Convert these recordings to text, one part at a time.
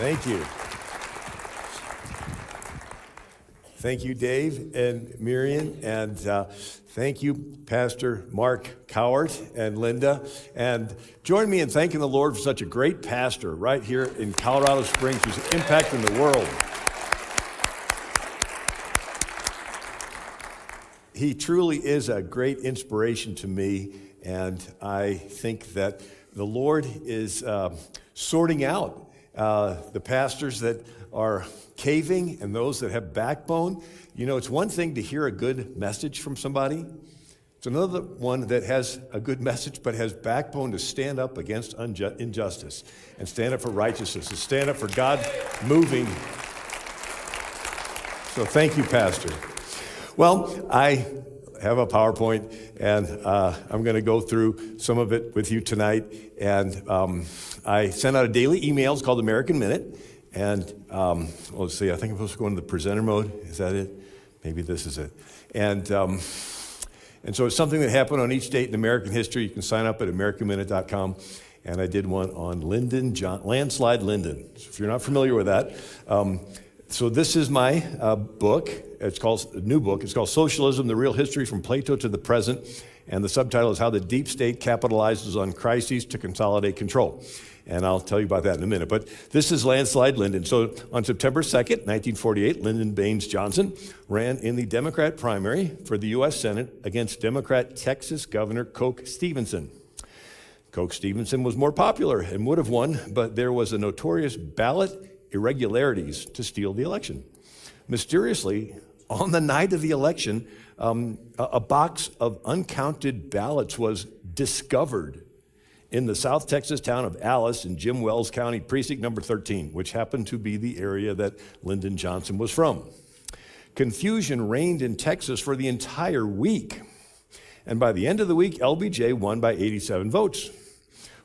Thank you. Thank you, Dave and Miriam, and thank you, Pastor Mark Cowart and Linda. And join me in thanking the Lord for such a great pastor right here in Colorado Springs who's impacting the world. He truly is a great inspiration to me, and I think that the Lord is sorting out the pastors that are caving and those that have backbone. You know, it's one thing to hear a good message from somebody. It's another one that has a good message but has backbone to stand up against injustice and stand up for righteousness and stand up for God moving. So thank you, Pastor. Well, I have a PowerPoint, and I'm going to go through some of it with you tonight. And I send out a daily email. It's called American Minute. And let's see, I think I'm supposed to go into the presenter mode. Is that it? Maybe this is it. And so it's something that happened on each date in American history. You can sign up at AmericanMinute.com. And I did one on landslide Lyndon. So if you're not familiar with that, so this is my book. It's called a new book. It's called Socialism: The Real History from Plato to the Present. And the subtitle is How the Deep State Capitalizes on Crises to Consolidate Control. And I'll tell you about that in a minute. But this is landslide Lyndon. So on September 2nd, 1948, Lyndon Baines Johnson ran in the Democrat primary for the U.S. Senate against Democrat Texas Governor Coke Stevenson. Coke Stevenson was more popular and would have won, but there was a notorious ballot irregularities to steal the election. Mysteriously, on the night of the election, a box of uncounted ballots was discovered in the South Texas town of Alice in Jim Wells County, precinct number 13, which happened to be the area that Lyndon Johnson was from. Confusion reigned in Texas for the entire week. And by the end of the week, LBJ won by 87 votes.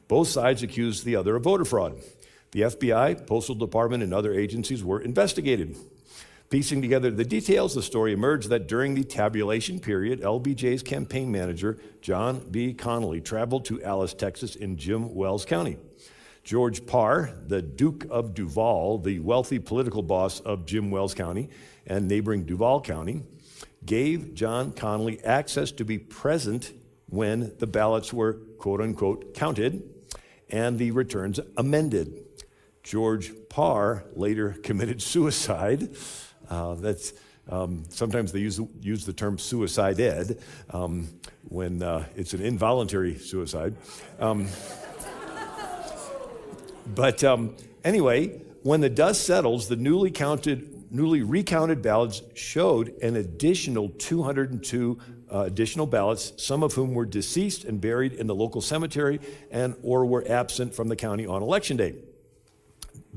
Both sides accused the other of voter fraud. The FBI, Postal Department, and other agencies were investigated. Piecing together the details, the story emerged that during the tabulation period, LBJ's campaign manager, John B. Connally, traveled to Alice, Texas in Jim Wells County. George Parr, the Duke of Duval, the wealthy political boss of Jim Wells County and neighboring Duval County, gave John Connally access to be present when the ballots were, quote unquote, counted and the returns amended. George Parr later committed suicide. Sometimes they use the term suicide-ed when it's an involuntary suicide. But anyway, when the dust settles, the newly recounted ballots showed an additional 202 additional ballots, some of whom were deceased and buried in the local cemetery or were absent from the county on election day.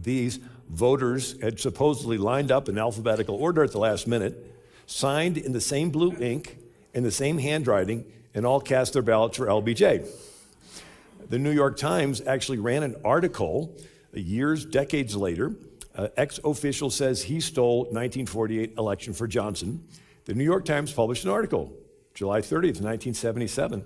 These voters had supposedly lined up in alphabetical order at the last minute, signed in the same blue ink, in the same handwriting, and all cast their ballots for LBJ. The New York Times actually ran an article decades later. Ex-official says he stole 1948 election for Johnson. The New York Times published an article, July 30th, 1977,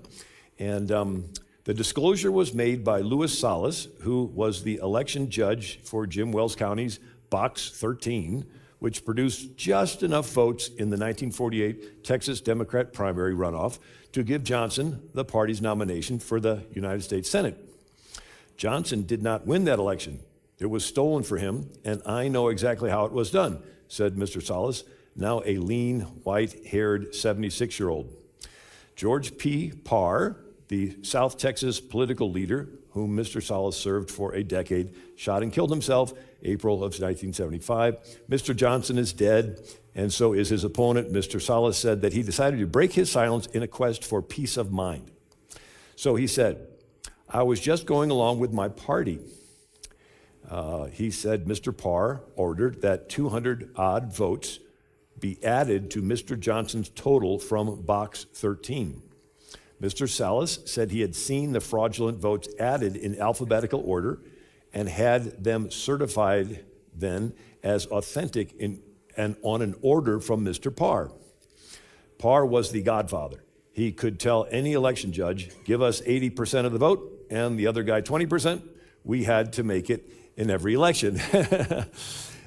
and the disclosure was made by Louis Salas, who was the election judge for Jim Wells County's Box 13, which produced just enough votes in the 1948 Texas Democrat primary runoff to give Johnson the party's nomination for the United States Senate. Johnson did not win that election. It was stolen for him, and I know exactly how it was done, said Mr. Salas, now a lean, white-haired 76-year-old. George P. Parr, the South Texas political leader, whom Mr. Salas served for a decade, shot and killed himself April of 1975. Mr. Johnson is dead, and so is his opponent. Mr. Salas said that he decided to break his silence in a quest for peace of mind. So he said, I was just going along with my party. He said Mr. Parr ordered that 200-odd votes be added to Mr. Johnson's total from Box 13. Mr. Salas said he had seen the fraudulent votes added in alphabetical order and had them certified then as authentic and on an order from Mr. Parr. Parr was the godfather. He could tell any election judge, give us 80% of the vote and the other guy 20%. We had to make it in every election.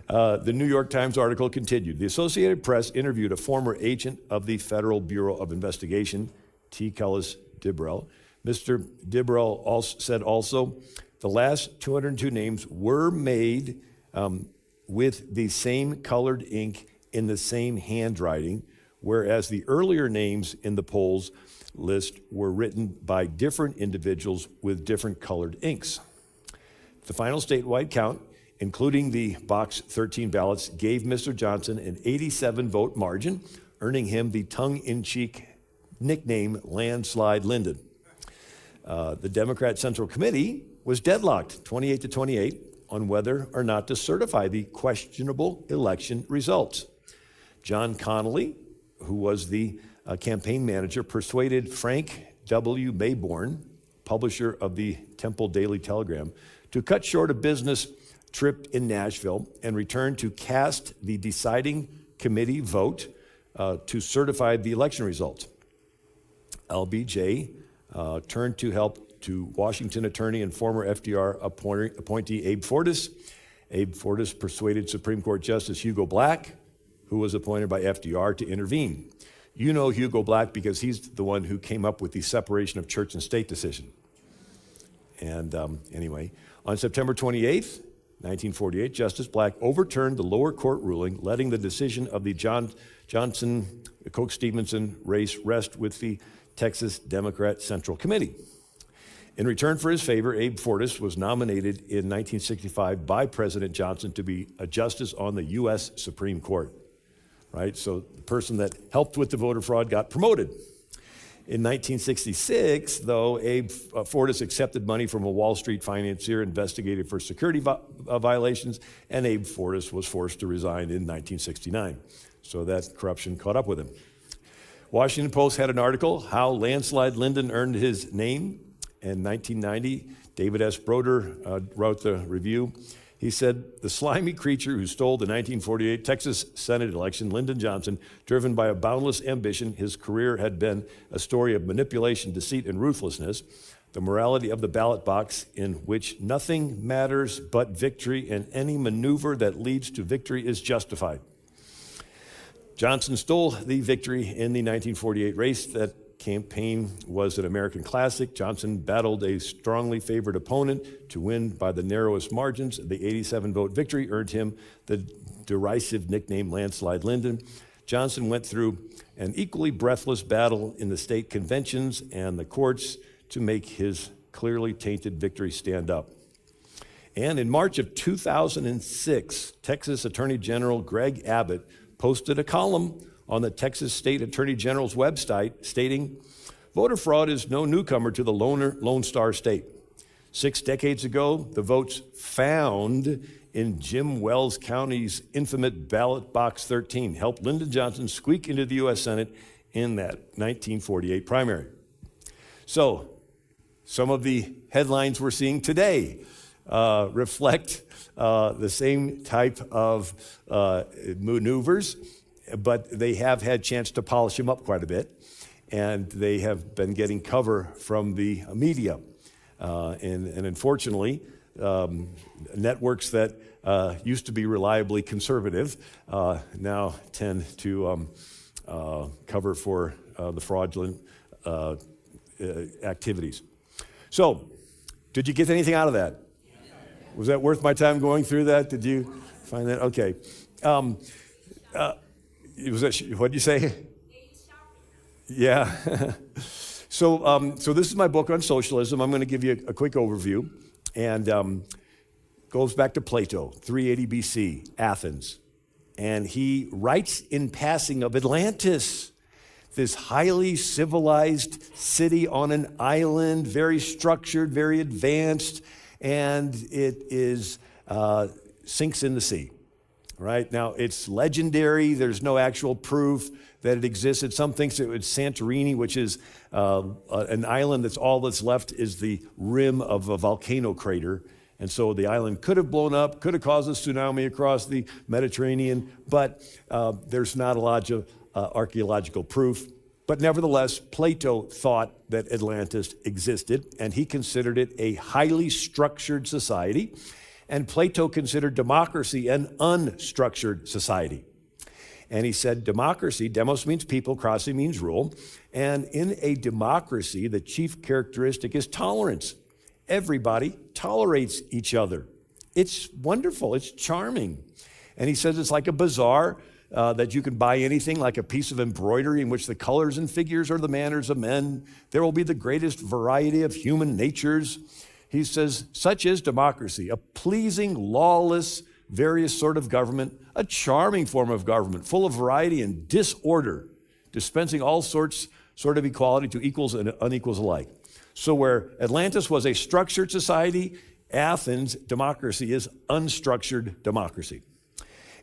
The New York Times article continued. The Associated Press interviewed a former agent of the Federal Bureau of Investigation, T. Kellis Dibrell. Mr. Dibrell said also, the last 202 names were made with the same colored ink in the same handwriting, whereas the earlier names in the polls list were written by different individuals with different colored inks. The final statewide count, including the Box 13 ballots, gave Mr. Johnson an 87-vote margin, earning him the tongue-in-cheek nickname Landslide Lyndon. The Democrat Central Committee was deadlocked 28-28 on whether or not to certify the questionable election results. John Connolly, who was the campaign manager, persuaded Frank W. Mayborn, publisher of the Temple Daily Telegram, to cut short a business trip in Nashville and return to cast the deciding committee vote to certify the election results. LBJ turned to help to Washington attorney and former FDR appointee Abe Fortas. Abe Fortas persuaded Supreme Court Justice Hugo Black, who was appointed by FDR, to intervene. You know Hugo Black because he's the one who came up with the separation of church and state decision. And anyway, on September 28th, 1948, Justice Black overturned the lower court ruling, letting the decision of the Johnson, Koch-Stevenson race rest with the Texas Democrat Central Committee. In return for his favor, Abe Fortas was nominated in 1965 by President Johnson to be a justice on the U.S. Supreme Court, right? So the person that helped with the voter fraud got promoted. In 1966, though, Abe Fortas accepted money from a Wall Street financier investigated for security violations, and Abe Fortas was forced to resign in 1969. So that corruption caught up with him. Washington Post had an article, How Landslide Lyndon Earned His Name. In 1990, David S. Broder wrote the review. He said, the slimy creature who stole the 1948 Texas Senate election, Lyndon Johnson, driven by a boundless ambition, his career had been a story of manipulation, deceit, and ruthlessness. The morality of the ballot box, in which nothing matters but victory, and any maneuver that leads to victory is justified. Johnson stole the victory in the 1948 race. That campaign was an American classic. Johnson battled a strongly favored opponent to win by the narrowest margins. The 87-vote victory earned him the derisive nickname Landslide Lyndon. Johnson went through an equally breathless battle in the state conventions and the courts to make his clearly tainted victory stand up. And in March of 2006, Texas Attorney General Greg Abbott posted a column on the Texas State Attorney General's website stating, voter fraud is no newcomer to the Lone Star State. 6 decades ago, the votes found in Jim Wells County's infamous ballot box 13 helped Lyndon Johnson squeak into the U.S. Senate in that 1948 primary. So, some of the headlines we're seeing today reflect the same type of maneuvers, but they have had a chance to polish him up quite a bit, and they have been getting cover from the media. And unfortunately, networks that used to be reliably conservative now tend to cover for the fraudulent activities. So, did you get anything out of that? Was that worth my time going through that? Did you find that? Okay. What did you say? Yeah. So this is my book on socialism. I'm going to give you a quick overview, and goes back to Plato, 380 BC, Athens, and he writes in passing of Atlantis, this highly civilized city on an island, very structured, very advanced, and it is sinks in the sea. Right? Now, it's legendary. There's no actual proof that it existed. Some think it was Santorini, which is an island that's all that's left is the rim of a volcano crater. And so the island could have blown up, could have caused a tsunami across the Mediterranean, but there's not a lot of archaeological proof. But nevertheless, Plato thought that Atlantis existed, and he considered it a highly structured society. And Plato considered democracy an unstructured society. And he said democracy, demos means people, krasi means rule. And in a democracy, the chief characteristic is tolerance. Everybody tolerates each other. It's wonderful, it's charming. And he says it's like a bazaar that you can buy anything, like a piece of embroidery in which the colors and figures are the manners of men. There will be the greatest variety of human natures. He says, such is democracy, a pleasing, lawless, various sort of government, a charming form of government, full of variety and disorder, dispensing all sorts of equality to equals and unequals alike. So where Atlantis was a structured society, Athens' democracy is unstructured democracy.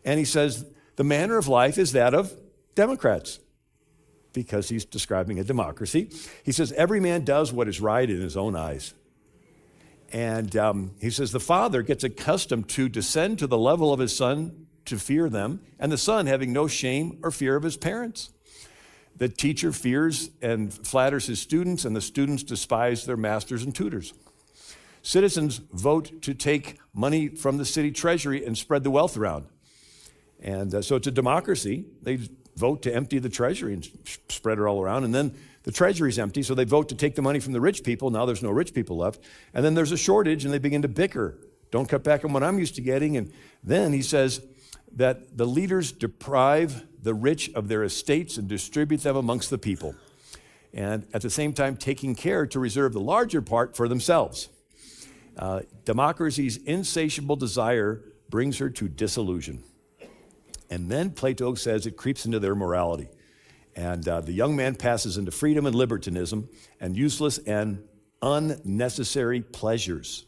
And he says the manner of life is that of Democrats, because he's describing a democracy. He says every man does what is right in his own eyes. And he says the father gets accustomed to descend to the level of his son to fear them, and the son having no shame or fear of his parents. The teacher fears and flatters his students, and the students despise their masters and tutors. Citizens vote to take money from the city treasury and spread the wealth around. And so it's a democracy. They vote to empty the treasury and spread it all around. And then the treasury's empty, so they vote to take the money from the rich people. Now there's no rich people left. And then there's a shortage, and they begin to bicker. Don't cut back on what I'm used to getting. And then he says that the leaders deprive the rich of their estates and distribute them amongst the people. And at the same time, taking care to reserve the larger part for themselves. Democracy's insatiable desire brings her to disillusion. And then Plato says it creeps into their morality. And the young man passes into freedom and libertinism and useless and unnecessary pleasures.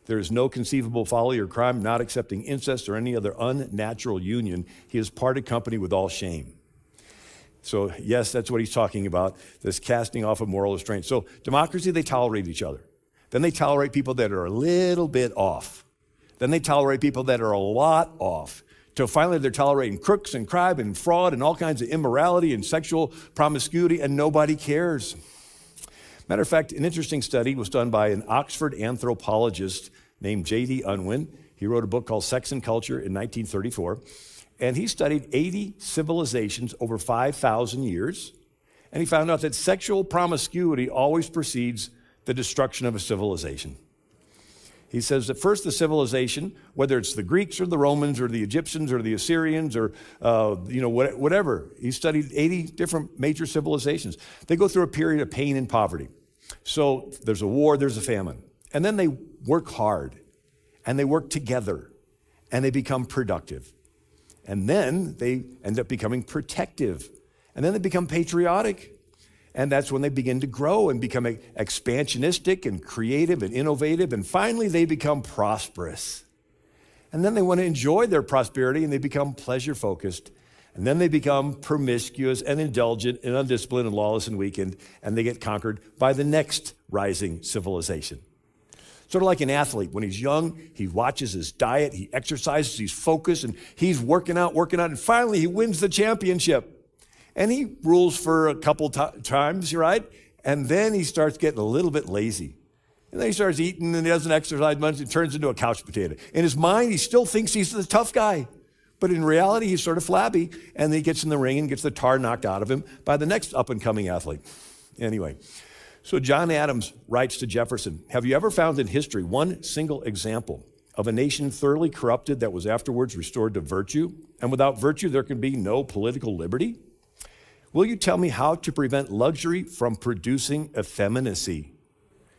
There is no conceivable folly or crime, not accepting incest or any other unnatural union. He has parted company with all shame. So yes, that's what he's talking about, this casting off of moral restraint. So democracy, they tolerate each other. Then they tolerate people that are a little bit off. Then they tolerate people that are a lot off. Till finally they're tolerating crooks and crime and fraud and all kinds of immorality and sexual promiscuity, and nobody cares. Matter of fact, an interesting study was done by an Oxford anthropologist named J.D. Unwin. He wrote a book called Sex and Culture in 1934. And he studied 80 civilizations over 5,000 years. And he found out that sexual promiscuity always precedes the destruction of a civilization. He says that first the civilization, whether it's the Greeks or the Romans or the Egyptians or the Assyrians or whatever, he studied 80 different major civilizations. They go through a period of pain and poverty. So there's a war, there's a famine. And then they work hard and they work together and they become productive. And then they end up becoming protective. And then they become patriotic. And that's when they begin to grow and become expansionistic and creative and innovative. And finally, they become prosperous. And then they want to enjoy their prosperity and they become pleasure-focused. And then they become promiscuous and indulgent and undisciplined and lawless and weakened. And they get conquered by the next rising civilization. Sort of like an athlete. When he's young, he watches his diet, he exercises, he's focused, and he's working out, and finally he wins the championship. And he rules for a couple times, right? And then he starts getting a little bit lazy. And then he starts eating and he doesn't exercise much and turns into a couch potato. In his mind, he still thinks he's the tough guy. But in reality, he's sort of flabby. And then he gets in the ring and gets the tar knocked out of him by the next up-and-coming athlete. Anyway, so John Adams writes to Jefferson, have you ever found in history one single example of a nation thoroughly corrupted that was afterwards restored to virtue? And without virtue, there can be no political liberty? Will you tell me how to prevent luxury from producing effeminacy,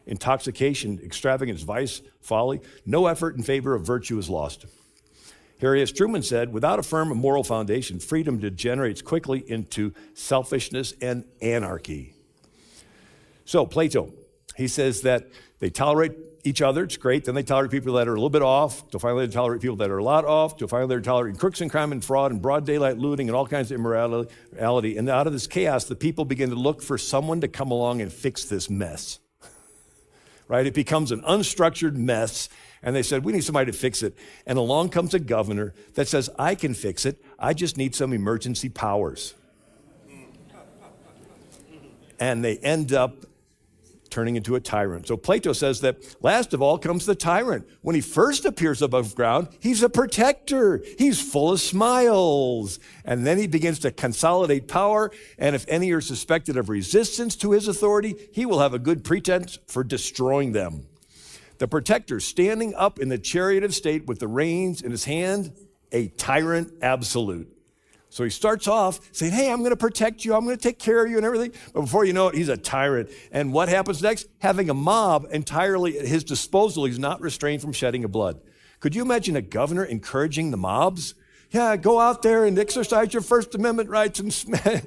intoxication, extravagance, vice, folly? No effort in favor of virtue is lost. S Truman said, without a firm moral foundation, freedom degenerates quickly into selfishness and anarchy. So Plato, he says that they tolerate each other, it's great. Then they tolerate people that are a little bit off, till finally they tolerate people that are a lot off, till finally they're tolerating crooks and crime and fraud and broad daylight looting and all kinds of immorality. And out of this chaos, the people begin to look for someone to come along and fix this mess. Right? It becomes an unstructured mess. And they said, we need somebody to fix it. And along comes a governor that says, I can fix it. I just need some emergency powers. And they end up turning into a tyrant. So Plato says that last of all comes the tyrant. When he first appears above ground, he's a protector. He's full of smiles. And then he begins to consolidate power. And if any are suspected of resistance to his authority, he will have a good pretense for destroying them. The protector standing up in the chariot of state with the reins in his hand, a tyrant absolute. So he starts off saying, hey, I'm going to protect you. I'm going to take care of you and everything. But before you know it, he's a tyrant. And what happens next? Having a mob entirely at his disposal, he's not restrained from shedding of blood. Could you imagine a governor encouraging the mobs? Yeah, go out there and exercise your First Amendment rights. And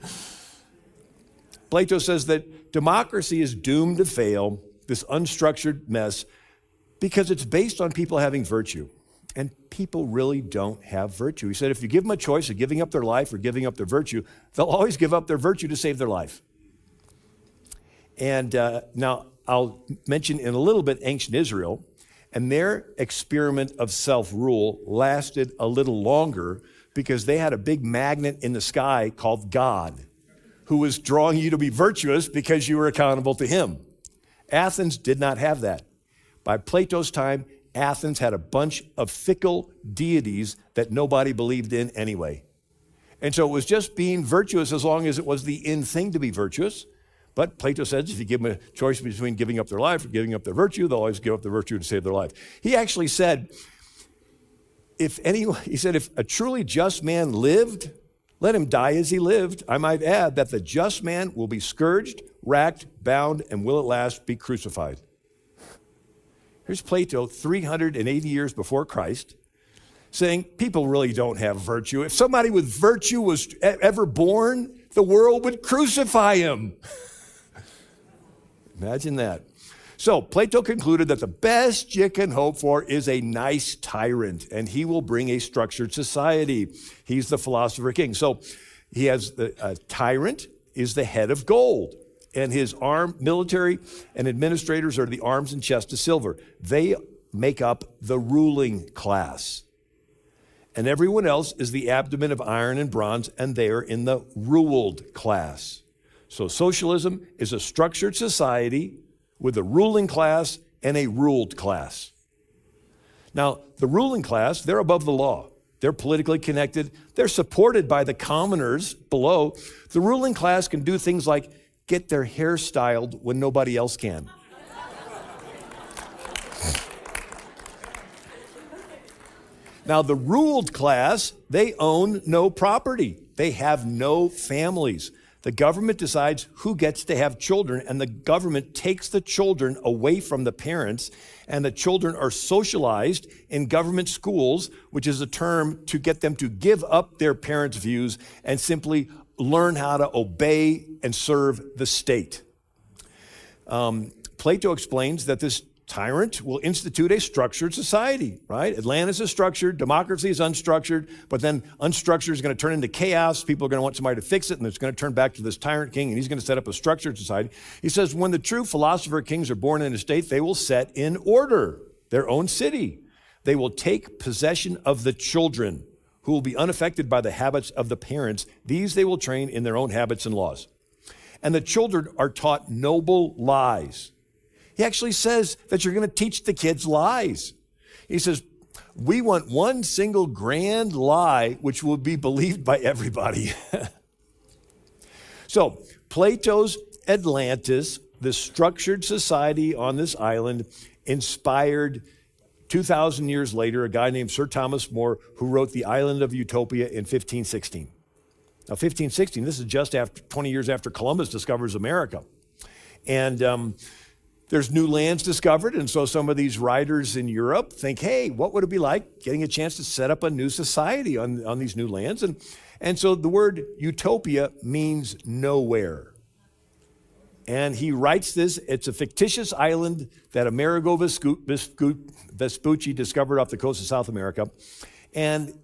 Plato says that democracy is doomed to fail, this unstructured mess, because it's based on people having virtue. And people really don't have virtue. He said if you give them a choice of giving up their life or giving up their virtue, they'll always give up their virtue to save their life. And now I'll mention in a little bit ancient Israel, and their experiment of self-rule lasted a little longer because they had a big magnet in the sky called God, who was drawing you to be virtuous because you were accountable to him. Athens did not have that. By Plato's time, Athens had a bunch of fickle deities that nobody believed in anyway. And so it was just being virtuous as long as it was the in thing to be virtuous. But Plato says if you give them a choice between giving up their life or giving up their virtue, they'll always give up their virtue to save their life. He actually said, if a truly just man lived, let him die as he lived. I might add that the just man will be scourged, racked, bound, and will at last be crucified. Here's Plato, 380 years before Christ, saying people really don't have virtue. If somebody with virtue was ever born, the world would crucify him. Imagine that. So Plato concluded that the best you can hope for is a nice tyrant, and he will bring a structured society. He's the philosopher king. So he has a tyrant is the head of gold. And his military and administrators are the arms and chest of silver. They make up the ruling class. And everyone else is the abdomen of iron and bronze, and they are in the ruled class. So socialism is a structured society with a ruling class and a ruled class. Now, the ruling class, they're above the law. They're politically connected. They're supported by the commoners below. The ruling class can do things like get their hair styled when nobody else can. Now, the ruled class, they own no property. They have no families. The government decides who gets to have children, and the government takes the children away from the parents, and the children are socialized in government schools, which is a term to get them to give up their parents' views and simply learn how to obey and serve the state. Plato explains that this tyrant will institute a structured society, right? Atlantis is structured, democracy is unstructured, but then unstructured is going to turn into chaos. People are going to want somebody to fix it, and it's going to turn back to this tyrant king, and he's going to set up a structured society. He says, when the true philosopher kings are born in a state, they will set in order their own city. They will take possession of the children who will be unaffected by the habits of the parents. These they will train in their own habits and laws. And the children are taught noble lies. He actually says that you're going to teach the kids lies. He says, we want one single grand lie which will be believed by everybody. So Plato's Atlantis, the structured society on this island, inspired 2,000 years later a guy named Sir Thomas More, who wrote The Island of Utopia in 1516. Now 1516, this is just after 20 years after Columbus discovers America. And there's new lands discovered, and so some of these writers in Europe think, hey, what would it be like getting a chance to set up a new society on these new lands? And so the word utopia means nowhere. And he writes this, it's a fictitious island that Amerigo Vespucci discovered off the coast of South America. And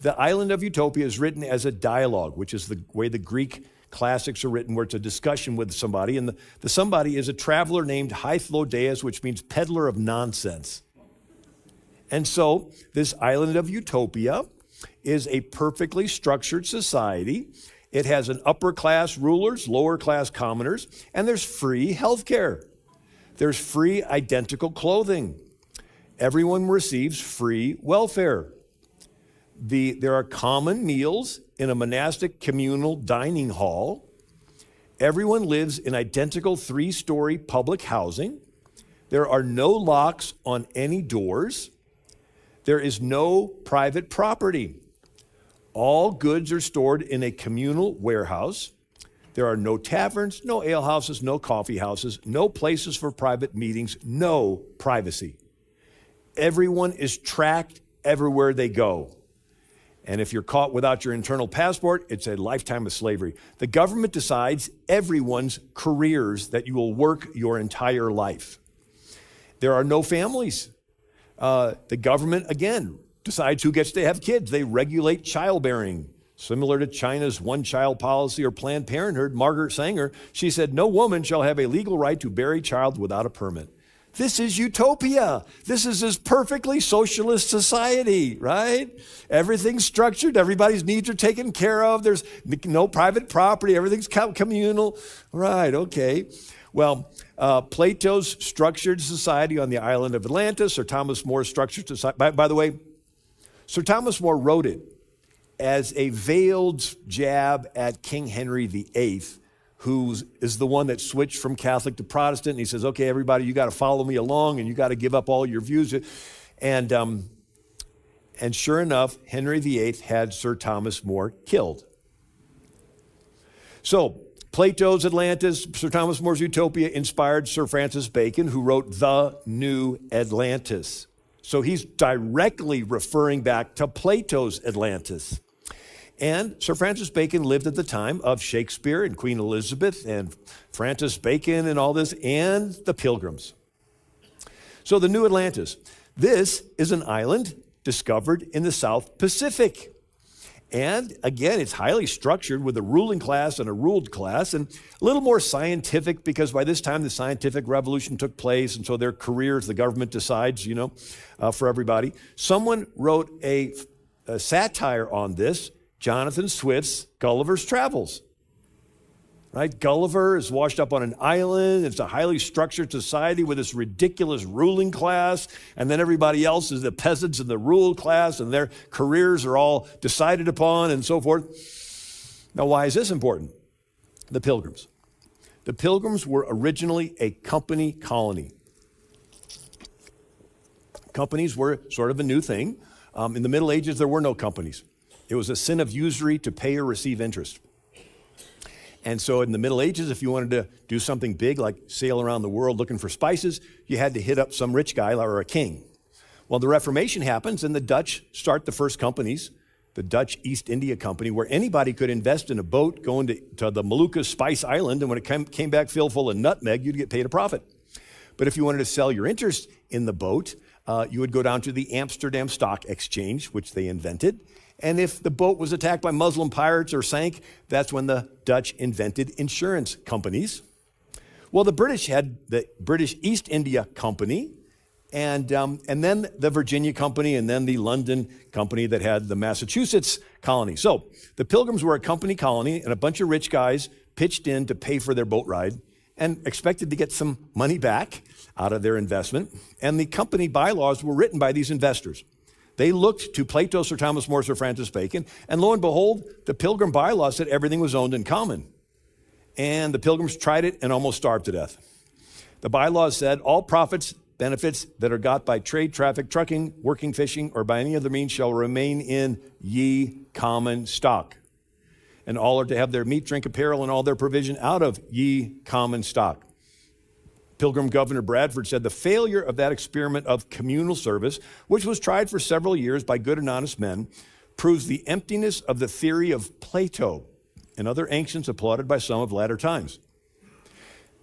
the Island of Utopia is written as a dialogue, which is the way the Greek classics are written, where it's a discussion with somebody, and the somebody is a traveler named Hythlodaeus, which means peddler of nonsense. And so this Island of Utopia is a perfectly structured society. It has an upper class rulers, lower class commoners, and there's free health care. There's free identical clothing. Everyone receives free welfare. There are common meals in a monastic communal dining hall. Everyone lives in identical 3-story public housing. There are no locks on any doors. There is no private property. All goods are stored in a communal warehouse. There are no taverns, no alehouses, no coffee houses, no places for private meetings, no privacy. Everyone is tracked everywhere they go. And if you're caught without your internal passport, it's a lifetime of slavery. The government decides everyone's careers that you will work your entire life. There are no families. The government, again, decides who gets to have kids. They regulate childbearing. Similar to China's one-child policy or Planned Parenthood, Margaret Sanger, she said, no woman shall have a legal right to bear a child without a permit. This is utopia. This is this perfectly socialist society, right? Everything's structured. Everybody's needs are taken care of. There's no private property. Everything's communal. Right, okay. Well, Plato's structured society on the island of Atlantis, Sir Thomas More's structured society. By the way, Sir Thomas More wrote it as a veiled jab at King Henry VIII, who is the one that switched from Catholic to Protestant. And he says, okay, everybody, you got to follow me along and you got to give up all your views. And sure enough, Henry VIII had Sir Thomas More killed. So Plato's Atlantis, Sir Thomas More's Utopia inspired Sir Francis Bacon, who wrote The New Atlantis. So he's directly referring back to Plato's Atlantis. And Sir Francis Bacon lived at the time of Shakespeare and Queen Elizabeth and Francis Bacon and all this, and the Pilgrims. So the New Atlantis. This is an island discovered in the South Pacific. And again, it's highly structured with a ruling class and a ruled class, and a little more scientific because by this time the scientific revolution took place, and so their careers, the government decides, for everybody. Someone wrote a satire on this, Jonathan Swift's Gulliver's Travels. Right? Gulliver is washed up on an island. It's a highly structured society with this ridiculous ruling class. And then everybody else is the peasants in the ruled class, and their careers are all decided upon and so forth. Now, why is this important? The Pilgrims. The Pilgrims were originally a company colony. Companies were sort of a new thing. In the Middle Ages, there were no companies. It was a sin of usury to pay or receive interest. And so in the Middle Ages, if you wanted to do something big, like sail around the world looking for spices, you had to hit up some rich guy or a king. Well, the Reformation happens, and the Dutch start the first companies, the Dutch East India Company, where anybody could invest in a boat going to the Molucca Spice Island, and when it came back filled full of nutmeg, you'd get paid a profit. But if you wanted to sell your interest in the boat, you would go down to the Amsterdam Stock Exchange, which they invented. And if the boat was attacked by Muslim pirates or sank, that's when the Dutch invented insurance companies. Well, the British had the British East India Company, and then the Virginia Company, and then the London Company that had the Massachusetts colony. So the Pilgrims were a company colony, and a bunch of rich guys pitched in to pay for their boat ride and expected to get some money back out of their investment. And the company bylaws were written by these investors. They looked to Plato, Sir Thomas More, Sir Francis Bacon, and lo and behold, the Pilgrim bylaws said everything was owned in common. And the Pilgrims tried it and almost starved to death. The bylaws said all profits, benefits that are got by trade, traffic, trucking, working, fishing, or by any other means shall remain in ye common stock. And all are to have their meat, drink, apparel, and all their provision out of ye common stock. Pilgrim Governor Bradford said the failure of that experiment of communal service, which was tried for several years by good and honest men, proves the emptiness of the theory of Plato and other ancients applauded by some of latter times.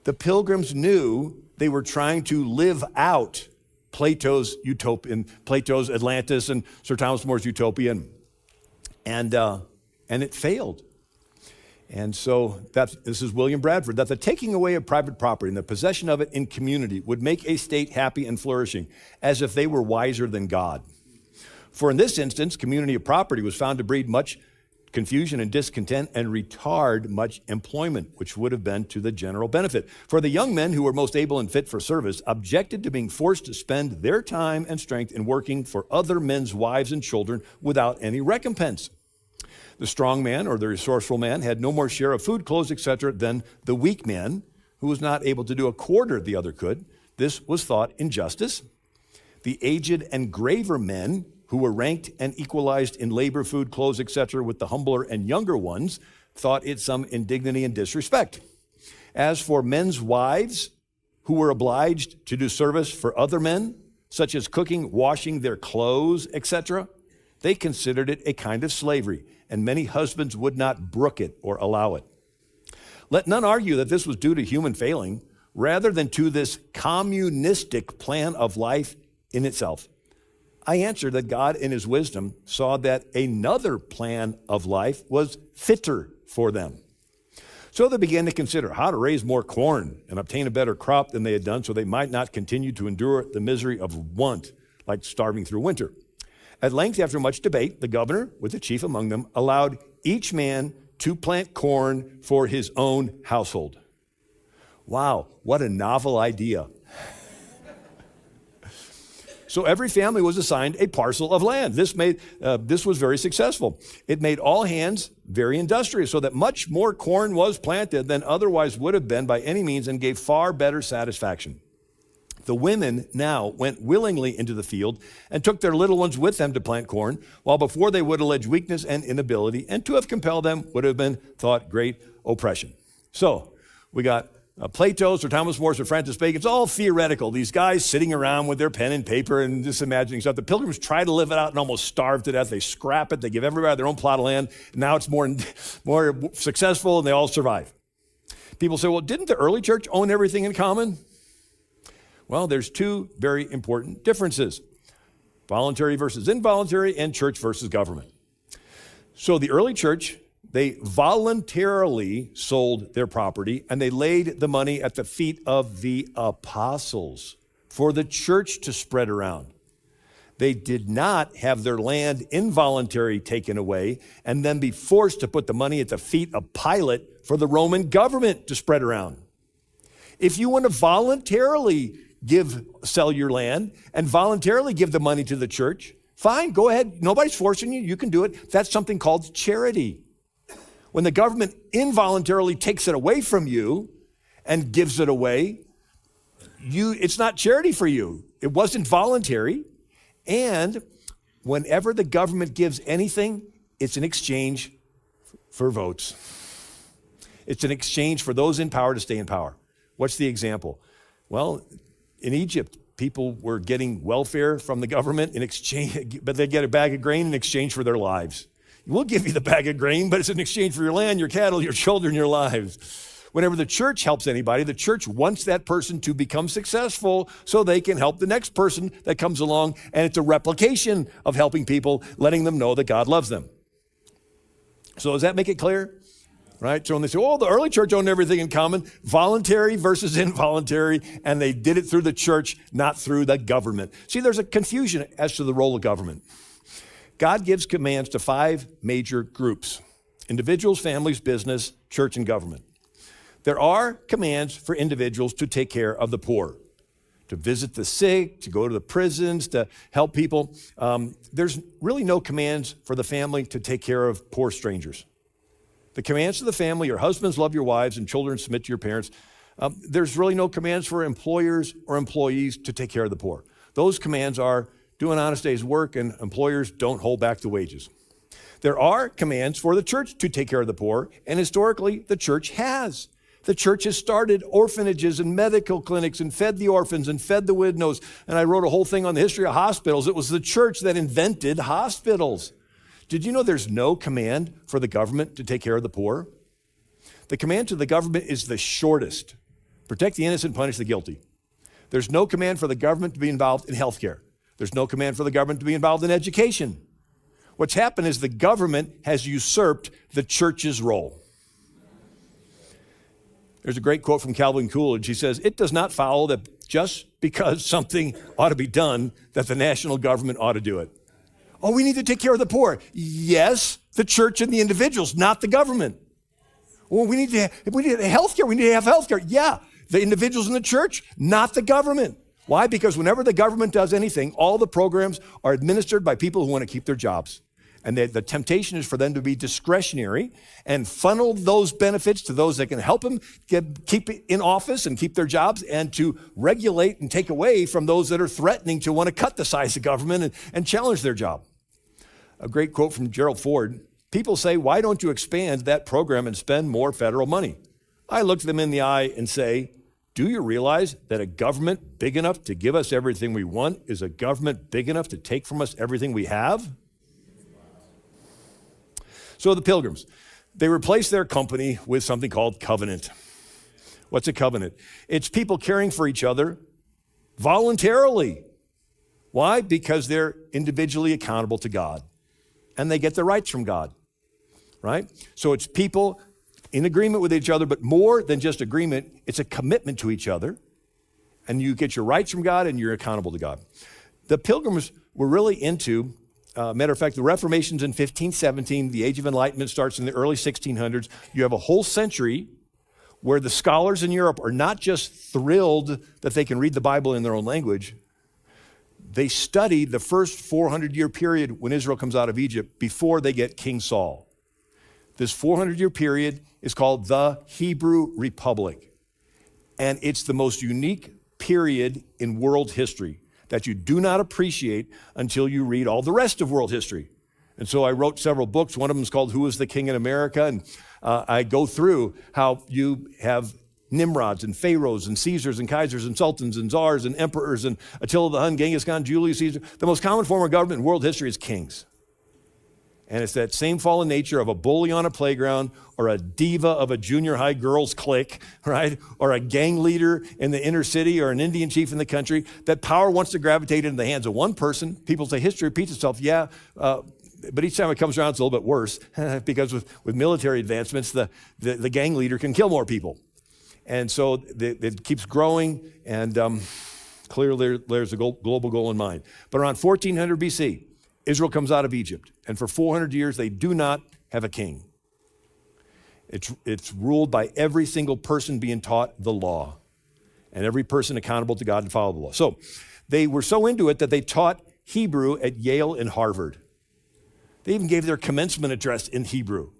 The Pilgrims knew they were trying to live out Plato's Utopian, Plato's Atlantis and Sir Thomas More's Utopian, and it failed. And so this is William Bradford, that the taking away of private property and the possession of it in community would make a state happy and flourishing, as if they were wiser than God. For in this instance, community of property was found to breed much confusion and discontent and retard much employment, which would have been to the general benefit. For the young men who were most able and fit for service objected to being forced to spend their time and strength in working for other men's wives and children without any recompense. The strong man or the resourceful man had no more share of food, clothes, etc. than the weak man who was not able to do a quarter the other could. This was thought injustice. The aged and graver men who were ranked and equalized in labor, food, clothes, etc., with the humbler and younger ones, thought it some indignity and disrespect. As for men's wives who were obliged to do service for other men, such as cooking, washing their clothes, etc., they considered it a kind of slavery, and many husbands would not brook it or allow it. Let none argue that this was due to human failing, rather than to this communistic plan of life in itself. I answer that God in his wisdom saw that another plan of life was fitter for them. So they began to consider how to raise more corn and obtain a better crop than they had done so they might not continue to endure the misery of want, like starving through winter. At length, after much debate, the governor, with the chief among them, allowed each man to plant corn for his own household. Wow, what a novel idea. So every family was assigned a parcel of land. This was very successful. It made all hands very industrious, so that much more corn was planted than otherwise would have been by any means, and gave far better satisfaction. The women now went willingly into the field and took their little ones with them to plant corn, while before they would allege weakness and inability, and to have compelled them would have been thought great oppression. So we got Plato's or Thomas More's or Francis Bacon. It's all theoretical. These guys sitting around with their pen and paper and just imagining stuff. The Pilgrims try to live it out and almost starve to death. They scrap it. They give everybody their own plot of land. Now it's more successful and they all survive. People say, well, didn't the early church own everything in common? Well, there's two very important differences: voluntary versus involuntary, and church versus government. So the early church, they voluntarily sold their property and they laid the money at the feet of the apostles for the church to spread around. They did not have their land involuntarily taken away and then be forced to put the money at the feet of Pilate for the Roman government to spread around. If you want to voluntarily sell your land and voluntarily give the money to the church, fine, go ahead. Nobody's forcing you. You can do it. That's something called charity. When the government involuntarily takes it away from you and gives it away, it's not charity for you. It wasn't voluntary. And whenever the government gives anything, it's in exchange for votes. It's an exchange for those in power to stay in power. What's the example? Well, in Egypt, people were getting welfare from the government in exchange, but they get a bag of grain in exchange for their lives. We'll give you the bag of grain, but it's in exchange for your land, your cattle, your children, your lives. Whenever the church helps anybody, the church wants that person to become successful so they can help the next person that comes along, and it's a replication of helping people, letting them know that God loves them. So does that make it clear? Right? So when they say, oh, the early church owned everything in common, voluntary versus involuntary, and they did it through the church, not through the government. See, there's a confusion as to the role of government. God gives commands to 5 major groups: individuals, families, business, church, and government. There are commands for individuals to take care of the poor, to visit the sick, to go to the prisons, to help people. There's really no commands for the family to take care of poor strangers. The commands to the family are husbands, love your wives, and children, submit to your parents. There's really no commands for employers or employees to take care of the poor. Those commands are do an honest day's work, and employers don't hold back the wages. There are commands for the church to take care of the poor, and historically, the church has. The church has started orphanages and medical clinics and fed the orphans and fed the widows. And I wrote a whole thing on the history of hospitals. It was the church that invented hospitals. Did you know there's no command for the government to take care of the poor? The command to the government is the shortest: protect the innocent, punish the guilty. There's no command for the government to be involved in healthcare. There's no command for the government to be involved in education. What's happened is the government has usurped the church's role. There's a great quote from Calvin Coolidge. He says, "It does not follow that just because something ought to be done, that the national government ought to do it." Oh, we need to take care of the poor. Yes, the church and the individuals, not the government. Well, we need health care. We need to have health care. Yeah, the individuals in the church, not the government. Why? Because whenever the government does anything, all the programs are administered by people who want to keep their jobs. And the temptation is for them to be discretionary and funnel those benefits to those that can help them keep in office and keep their jobs, and to regulate and take away from those that are threatening to want to cut the size of government and challenge their job. A great quote from Gerald Ford: people say, why don't you expand that program and spend more federal money? I look them in the eye and say, do you realize that a government big enough to give us everything we want is a government big enough to take from us everything we have? So the Pilgrims, they replaced their company with something called covenant. What's a covenant? It's people caring for each other voluntarily. Why? Because they're individually accountable to God, and they get their rights from God, right? So it's people in agreement with each other, but more than just agreement, it's a commitment to each other, and you get your rights from God and you're accountable to God. The Pilgrims were really into, matter of fact, the Reformation's in 1517, the Age of Enlightenment starts in the early 1600s. You have a whole century where the scholars in Europe are not just thrilled that they can read the Bible in their own language. They study the first 400-year period when Israel comes out of Egypt before they get King Saul. This 400-year period is called the Hebrew Republic. And it's the most unique period in world history that you do not appreciate until you read all the rest of world history. And so I wrote several books. One of them is called Who is the King in America? And I go through how you have Nimrods and Pharaohs and Caesars and Kaisers and Sultans and Czars and Emperors and Attila the Hun, Genghis Khan, Julius Caesar. The most common form of government in world history is kings. And it's that same fallen nature of a bully on a playground, or a diva of a junior high girls clique, right? Or a gang leader in the inner city, or an Indian chief in the country, that power wants to gravitate into the hands of one person. People say history repeats itself. Yeah, but each time it comes around, it's a little bit worse because with military advancements, the gang leader can kill more people. And so it keeps growing, and clearly there's a global goal in mind. But around 1400 BC, Israel comes out of Egypt, and for 400 years, they do not have a king. It's ruled by every single person being taught the law, and every person accountable to God and follow the law. So they were so into it that they taught Hebrew at Yale and Harvard. They even gave their commencement address in Hebrew.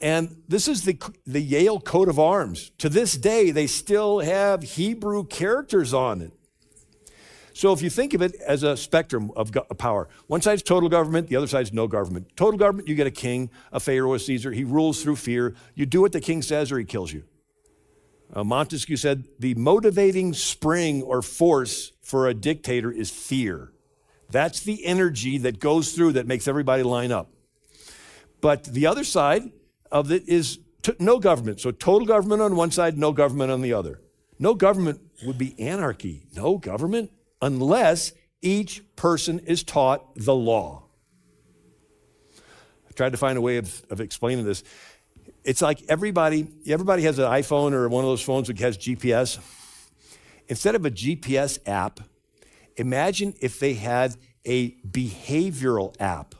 And this is the Yale coat of arms. To this day, they still have Hebrew characters on it. So if you think of it as a spectrum of power, one side's total government, the other side's no government. Total government, you get a king, a Pharaoh, a Caesar. He rules through fear. You do what the king says or he kills you. Montesquieu said, the motivating spring or force for a dictator is fear. That's the energy that goes through that makes everybody line up. But the other side of it is no government. So total government on one side, no government on the other. No government would be anarchy. No government unless each person is taught the law. I tried to find a way of explaining this. It's like everybody has an iPhone or one of those phones that has GPS. Instead of a GPS app, imagine if they had a behavioral app,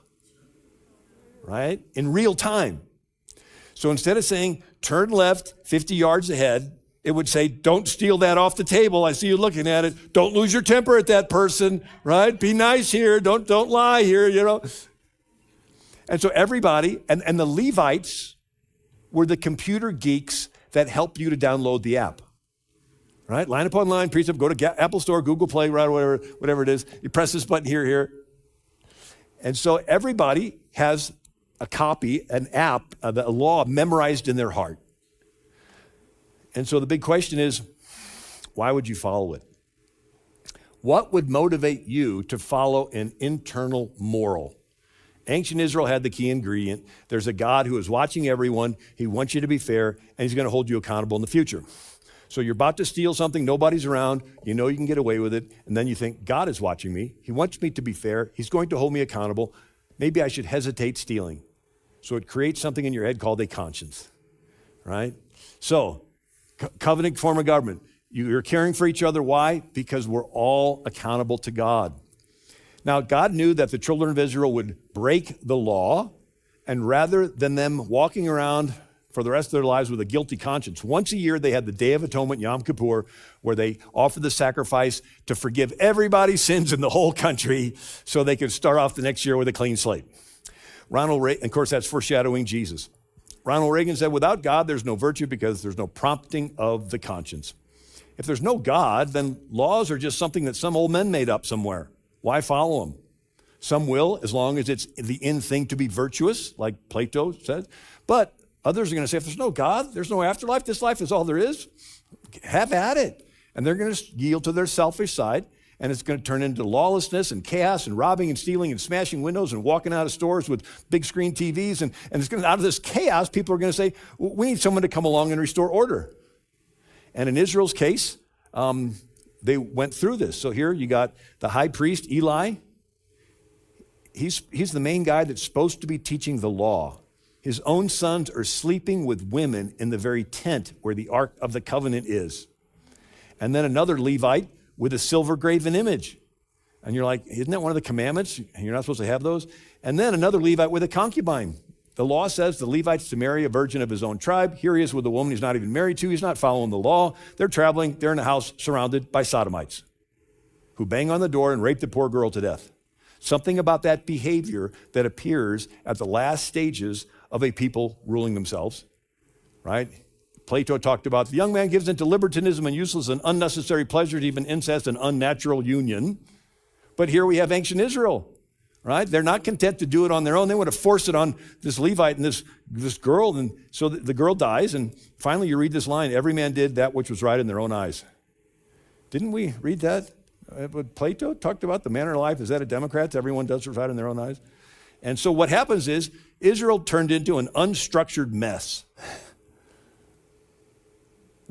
right? In real time. So instead of saying, turn left 50 yards ahead, it would say, don't steal that off the table. I see you looking at it. Don't lose your temper at that person, right? Be nice here. Don't lie here, you know. And so everybody, and the Levites were the computer geeks that help you to download the app, right? Line upon line, precept, go to Apple Store, Google Play, right, whatever it is. You press this button here. And so everybody has a copy, an app, a law memorized in their heart. And so the big question is, why would you follow it? What would motivate you to follow an internal moral? Ancient Israel had the key ingredient. There's a God who is watching everyone. He wants you to be fair, and he's going to hold you accountable in the future. So you're about to steal something, nobody's around, you know you can get away with it, and then you think, God is watching me. He wants me to be fair. He's going to hold me accountable. Maybe I should hesitate stealing. So it creates something in your head called a conscience, right? So, covenant form of government. You're caring for each other. Why? Because we're all accountable to God. Now, God knew that the children of Israel would break the law, and rather than them walking around for the rest of their lives with a guilty conscience, once a year they had the Day of Atonement, Yom Kippur, where they offered the sacrifice to forgive everybody's sins in the whole country so they could start off the next year with a clean slate. Ronald Reagan, of course, that's foreshadowing Jesus. Ronald Reagan said, without God, there's no virtue because there's no prompting of the conscience. If there's no God, then laws are just something that some old men made up somewhere. Why follow them? Some will, as long as it's the in thing to be virtuous, like Plato said. But others are going to say, if there's no God, there's no afterlife, this life is all there is, have at it. And they're going to yield to their selfish side, and it's going to turn into lawlessness and chaos and robbing and stealing and smashing windows and walking out of stores with big screen TVs. And it's going to, out of this chaos, people are going to say, we need someone to come along and restore order. And in Israel's case, they went through this. So here you got the high priest, Eli. He's the main guy that's supposed to be teaching the law. His own sons are sleeping with women in the very tent where the Ark of the Covenant is. And then another Levite with a silver graven image. And you're like, isn't that one of the commandments? You're not supposed to have those. And then another Levite with a concubine. The law says the Levite's to marry a virgin of his own tribe. Here he is with a woman he's not even married to. He's not following the law. They're traveling. They're in a house surrounded by sodomites who bang on the door and rape the poor girl to death. Something about that behavior that appears at the last stages of a people ruling themselves, right? Plato talked about the young man gives into libertinism and useless and unnecessary pleasures, even incest and unnatural union. But here we have ancient Israel, right? They're not content to do it on their own. They want to force it on this Levite and this girl. And so the girl dies. And finally you read this line, every man did that which was right in their own eyes. Didn't we read that? But Plato talked about the manner of life. Is that a Democrat? Everyone does what's right in their own eyes. And so what happens is Israel turned into an unstructured mess.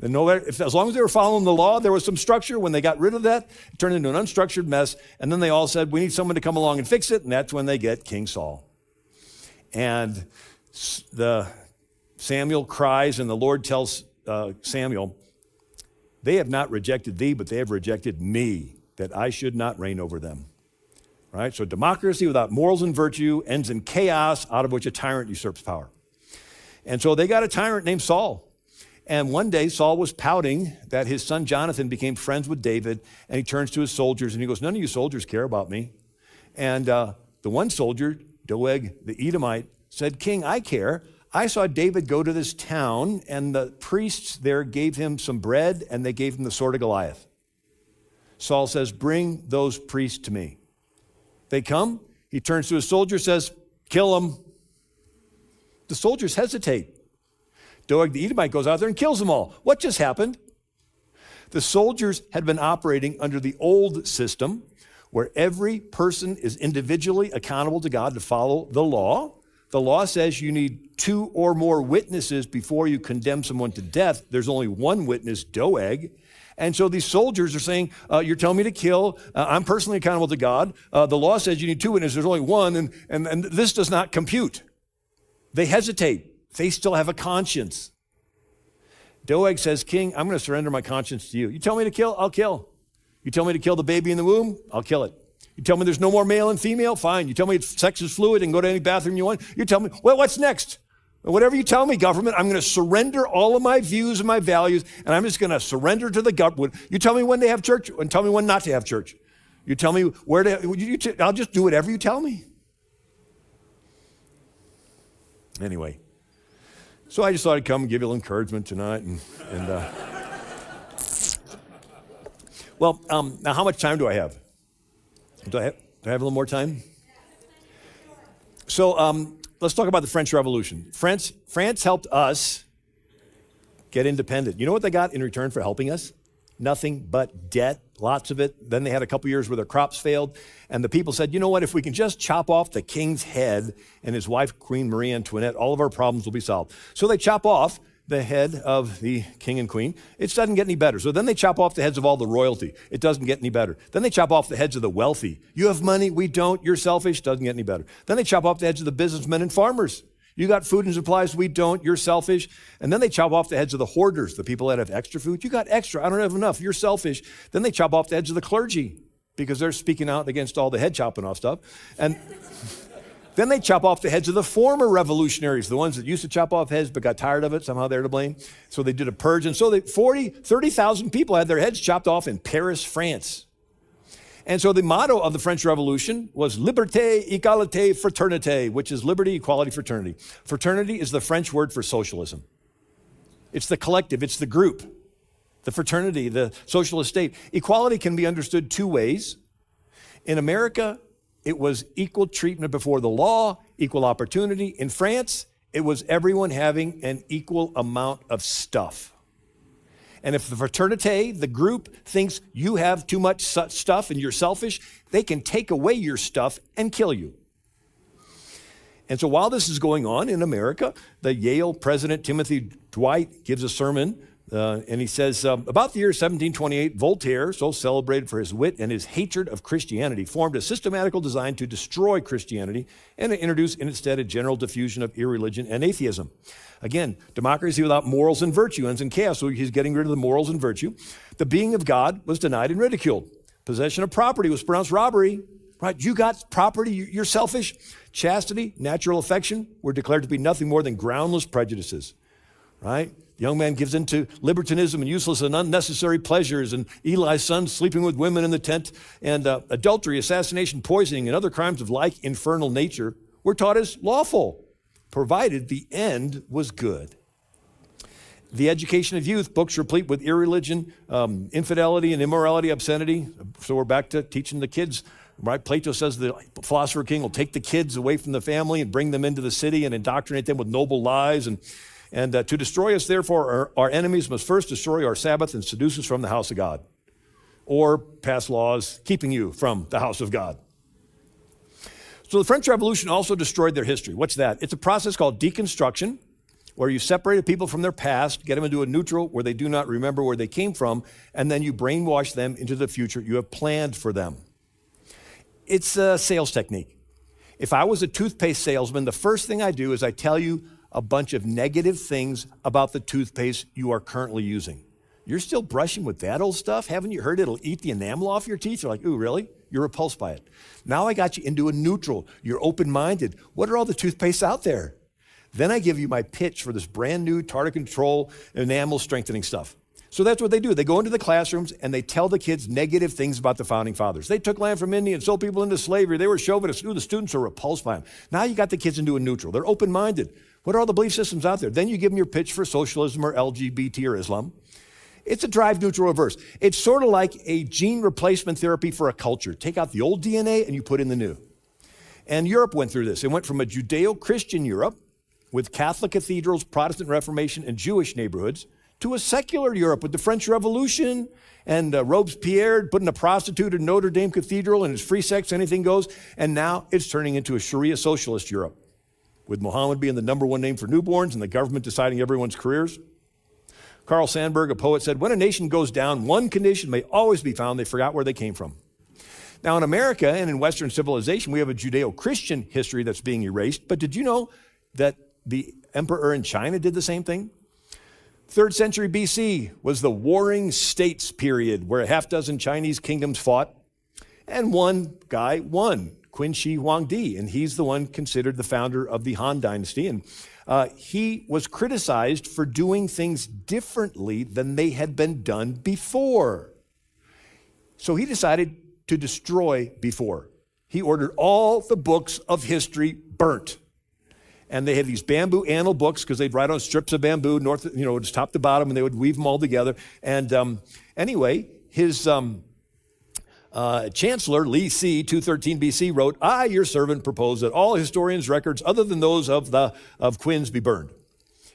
And as long as they were following the law, there was some structure. When they got rid of that, it turned into an unstructured mess. And then they all said, we need someone to come along and fix it. And that's when they get King Saul. And Samuel cries, and the Lord tells Samuel, they have not rejected thee, but they have rejected me, that I should not reign over them. Right? So democracy without morals and virtue ends in chaos, out of which a tyrant usurps power. And so they got a tyrant named Saul. And one day Saul was pouting that his son Jonathan became friends with David, and he turns to his soldiers and he goes, none of you soldiers care about me. And the one soldier, Doeg the Edomite, said, King, I care. I saw David go to this town, and the priests there gave him some bread, and they gave him the sword of Goliath. Saul says, bring those priests to me. They come. He turns to his soldiers, says, kill them. The soldiers hesitate. Doeg the Edomite goes out there and kills them all. What just happened? The soldiers had been operating under the old system where every person is individually accountable to God to follow the law. The law says you need 2 or more witnesses before you condemn someone to death. There's only one witness, Doeg. And so these soldiers are saying, you're telling me to kill. I'm personally accountable to God. The law says you need 2 witnesses. There's only one, and this does not compute. They hesitate. They still have a conscience. Doeg says, King, I'm going to surrender my conscience to you. You tell me to kill, I'll kill. You tell me to kill the baby in the womb, I'll kill it. You tell me there's no more male and female, fine. You tell me sex is fluid and go to any bathroom you want. You tell me, well, what's next? Whatever you tell me, government, I'm going to surrender all of my views and my values, and I'm just going to surrender to the government. You tell me when to have church and tell me when not to have church. You tell me where to, I'll just do whatever you tell me. Anyway, so I just thought I'd come and give you a little encouragement tonight. Well, now how much time do I have? Do I have a little more time? So let's talk about the French Revolution. France helped us get independent. You know what they got in return for helping us? Nothing but debt, lots of it. Then they had a couple years where their crops failed. And the people said, you know what, if we can just chop off the king's head and his wife, Queen Marie Antoinette, all of our problems will be solved. So they chop off the head of the king and queen. It doesn't get any better. So then they chop off the heads of all the royalty. It doesn't get any better. Then they chop off the heads of the wealthy. You have money, we don't, you're selfish, doesn't get any better. Then they chop off the heads of the businessmen and farmers. You got food and supplies, we don't, you're selfish. And then they chop off the heads of the hoarders, the people that have extra food. You got extra, I don't have enough, you're selfish. Then they chop off the heads of the clergy. because they're speaking out against all the head chopping off stuff. And then they chop off the heads of the former revolutionaries, the ones that used to chop off heads but got tired of it. Somehow they're to blame. So they did a purge. And so 30,000 people had their heads chopped off in Paris, France. And so the motto of the French Revolution was liberté, égalité, fraternité, which is liberty, equality, fraternity. Fraternity is the French word for socialism. It's the collective, it's the group, the fraternity, the socialist state. Equality can be understood two ways. In America, it was equal treatment before the law, equal opportunity. In France, it was everyone having an equal amount of stuff. And if the fraternité, the group, thinks you have too much stuff and you're selfish, they can take away your stuff and kill you. And so while this is going on in America, the Yale president, Timothy Dwight, gives a sermon, and he says, about the year 1728, Voltaire, so celebrated for his wit and his hatred of Christianity, formed a systematical design to destroy Christianity and to introduce in its stead a general diffusion of irreligion and atheism. Again, democracy without morals and virtue ends in chaos, so he's getting rid of the morals and virtue. The being of God was denied and ridiculed. Possession of property was pronounced robbery. Right? You got property, you're selfish. Chastity, natural affection were declared to be nothing more than groundless prejudices. Right? The young man gives in to libertinism and useless and unnecessary pleasures, and Eli's son sleeping with women in the tent, and adultery, assassination, poisoning, and other crimes of like infernal nature were taught as lawful, provided the end was good. The education of youth, books replete with irreligion, infidelity and immorality, obscenity. So we're back to teaching the kids. Right? Plato says the philosopher king will take the kids away from the family and bring them into the city and indoctrinate them with noble lies. And to destroy us, therefore, our enemies must first destroy our Sabbath and seduce us from the house of God, or pass laws keeping you from the house of God. So the French Revolution also destroyed their history. What's that? It's a process called deconstruction, where you separate people from their past, get them into a neutral where they do not remember where they came from, and then you brainwash them into the future you have planned for them. It's a sales technique. If I was a toothpaste salesman, the first thing I do is I tell you a bunch of negative things about the toothpaste you are currently using. You're still brushing with that old stuff? Haven't you heard it'll eat the enamel off your teeth? You're like, ooh, really? You're repulsed by it. Now I got you into a neutral. You're open-minded. What are all the toothpastes out there? Then I give you my pitch for this brand new tartar control enamel strengthening stuff. So that's what they do. They go into the classrooms and they tell the kids negative things about the founding fathers. They took land from India and sold people into slavery. They were chauvinists. Ooh, the students are repulsed by them. Now you got the kids into a neutral. They're open-minded. What are all the belief systems out there? Then you give them your pitch for socialism or LGBT or Islam. It's a drive neutral reverse. It's sort of like a gene replacement therapy for a culture. Take out the old DNA and you put in the new. And Europe went through this. It went from a Judeo-Christian Europe with Catholic cathedrals, Protestant Reformation, and Jewish neighborhoods to a secular Europe with the French Revolution and Robespierre putting a prostitute in Notre Dame Cathedral and it's free sex, anything goes. And now it's turning into a Sharia socialist Europe with Muhammad being the number one name for newborns and the government deciding everyone's careers. Carl Sandburg, a poet, said, when a nation goes down, one condition may always be found: they forgot where they came from. Now in America and in Western civilization, we have a Judeo-Christian history that's being erased. But did you know that the emperor in China did the same thing? 3rd century BC was the Warring States period where a half dozen Chinese kingdoms fought, and one guy won, Qin Shi Huangdi, and he's the one considered the founder of the Han Dynasty. And he was criticized for doing things differently than they had been done before. So he decided to destroy before. He ordered all the books of history burnt. And they had these bamboo annal books because they'd write on strips of bamboo, just top to bottom, and they would weave them all together. And anyway, his chancellor, Li Si, 213 BC, wrote, I, your servant, propose that all historians' records other than those of Qin's be burned.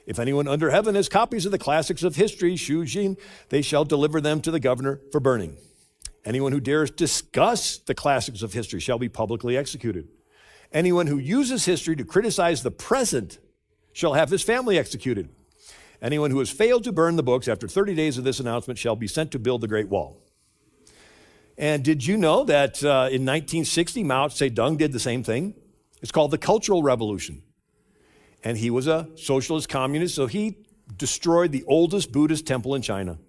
If anyone under heaven has copies of the classics of history, Shu Jin, they shall deliver them to the governor for burning. Anyone who dares discuss the classics of history shall be publicly executed. Anyone who uses history to criticize the present shall have his family executed. Anyone who has failed to burn the books after 30 days of this announcement shall be sent to build the Great Wall. And did you know that in 1960, Mao Zedong did the same thing? It's called the Cultural Revolution. And he was a socialist communist, so he destroyed the oldest Buddhist temple in China.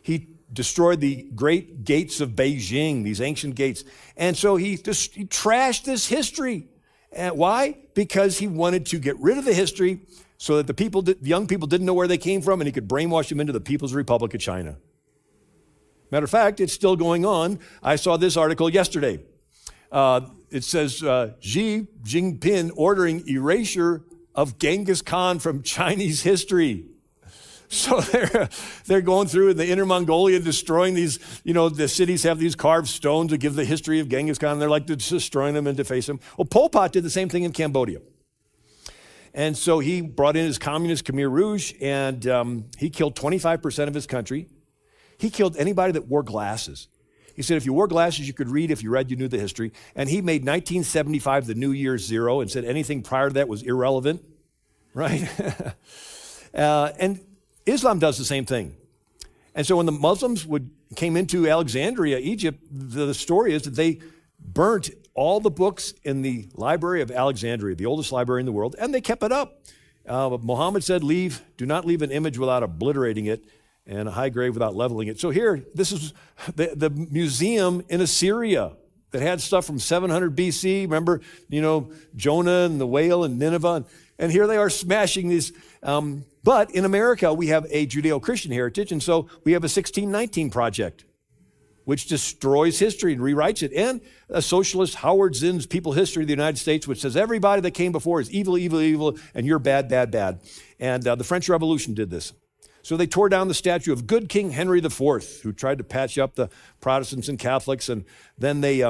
He destroyed the great gates of Beijing, these ancient gates. And so he trashed this history. And why? Because he wanted to get rid of the history so that the young people didn't know where they came from, and he could brainwash them into the People's Republic of China. Matter of fact, it's still going on. I saw this article yesterday. It says Xi Jinping ordering erasure of Genghis Khan from Chinese history. So they're going through in the Inner Mongolia, destroying these, the cities have these carved stones that give the history of Genghis Khan. They're like destroying them and deface them. Well, Pol Pot did the same thing in Cambodia. And so he brought in his communist Khmer Rouge, and he killed 25% of his country. He killed anybody that wore glasses. He said if you wore glasses, you could read. If you read, you knew the history. And he made 1975 the New Year's zero and said anything prior to that was irrelevant, right? And Islam does the same thing. And so when the Muslims came into Alexandria, Egypt, the story is that they burnt all the books in the Library of Alexandria, the oldest library in the world, and they kept it up. Muhammad said, do not leave an image without obliterating it, and a high grave without leveling it. So here, this is the museum in Assyria that had stuff from 700 BC. Remember, Jonah and the whale and Nineveh. And here they are smashing these. But in America, we have a Judeo-Christian heritage, and so we have a 1619 project, which destroys history and rewrites it, and a socialist Howard Zinn's People History of the United States, which says everybody that came before is evil, evil, evil, and you're bad, bad, bad. And the French Revolution did this. So they tore down the statue of good King Henry IV, who tried to patch up the Protestants and Catholics, and then they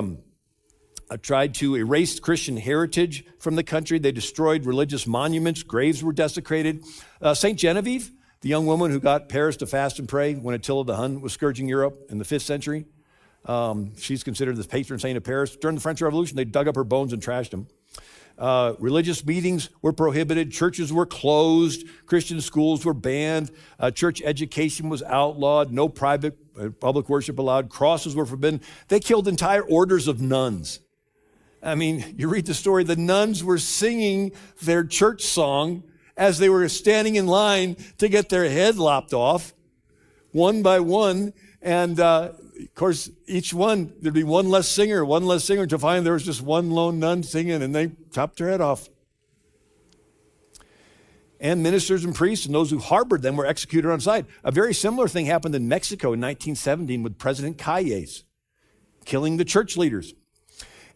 tried to erase Christian heritage from the country. They destroyed religious monuments. Graves were desecrated. St. Genevieve, the young woman who got Paris to fast and pray when Attila the Hun was scourging Europe in the 5th century, she's considered the patron saint of Paris. During the French Revolution, they dug up her bones and trashed them. Religious meetings were prohibited. Churches were closed. Christian schools were banned. Church education was outlawed. No private public worship allowed. Crosses were forbidden. They killed entire orders of nuns. I mean, you read the story, the nuns were singing their church song as they were standing in line to get their head lopped off, one by one. And of course, each one, there'd be one less singer to find there was just one lone nun singing, and they chopped her head off. And ministers and priests and those who harbored them were executed on sight. A very similar thing happened in Mexico in 1917 with President Calles, killing the church leaders.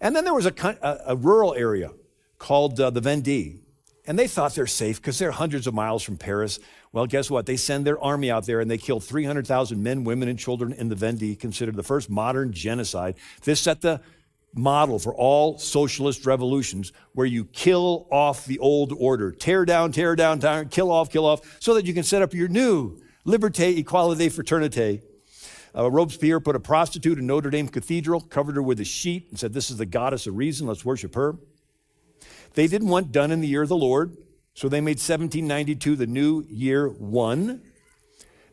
And then there was a rural area called the Vendée, and they thought they're safe because they're hundreds of miles from Paris. Well, guess what? They send their army out there, and they kill 300,000 men, women, and children in the Vendée, considered the first modern genocide. This set the model for all socialist revolutions, where you kill off the old order. Tear down, kill off, so that you can set up your new liberté, égalité, fraternité. Robespierre put a prostitute in Notre Dame Cathedral, covered her with a sheet, and said, this is the goddess of reason, let's worship her. They didn't want done in the year of the Lord, so they made 1792 the new year one.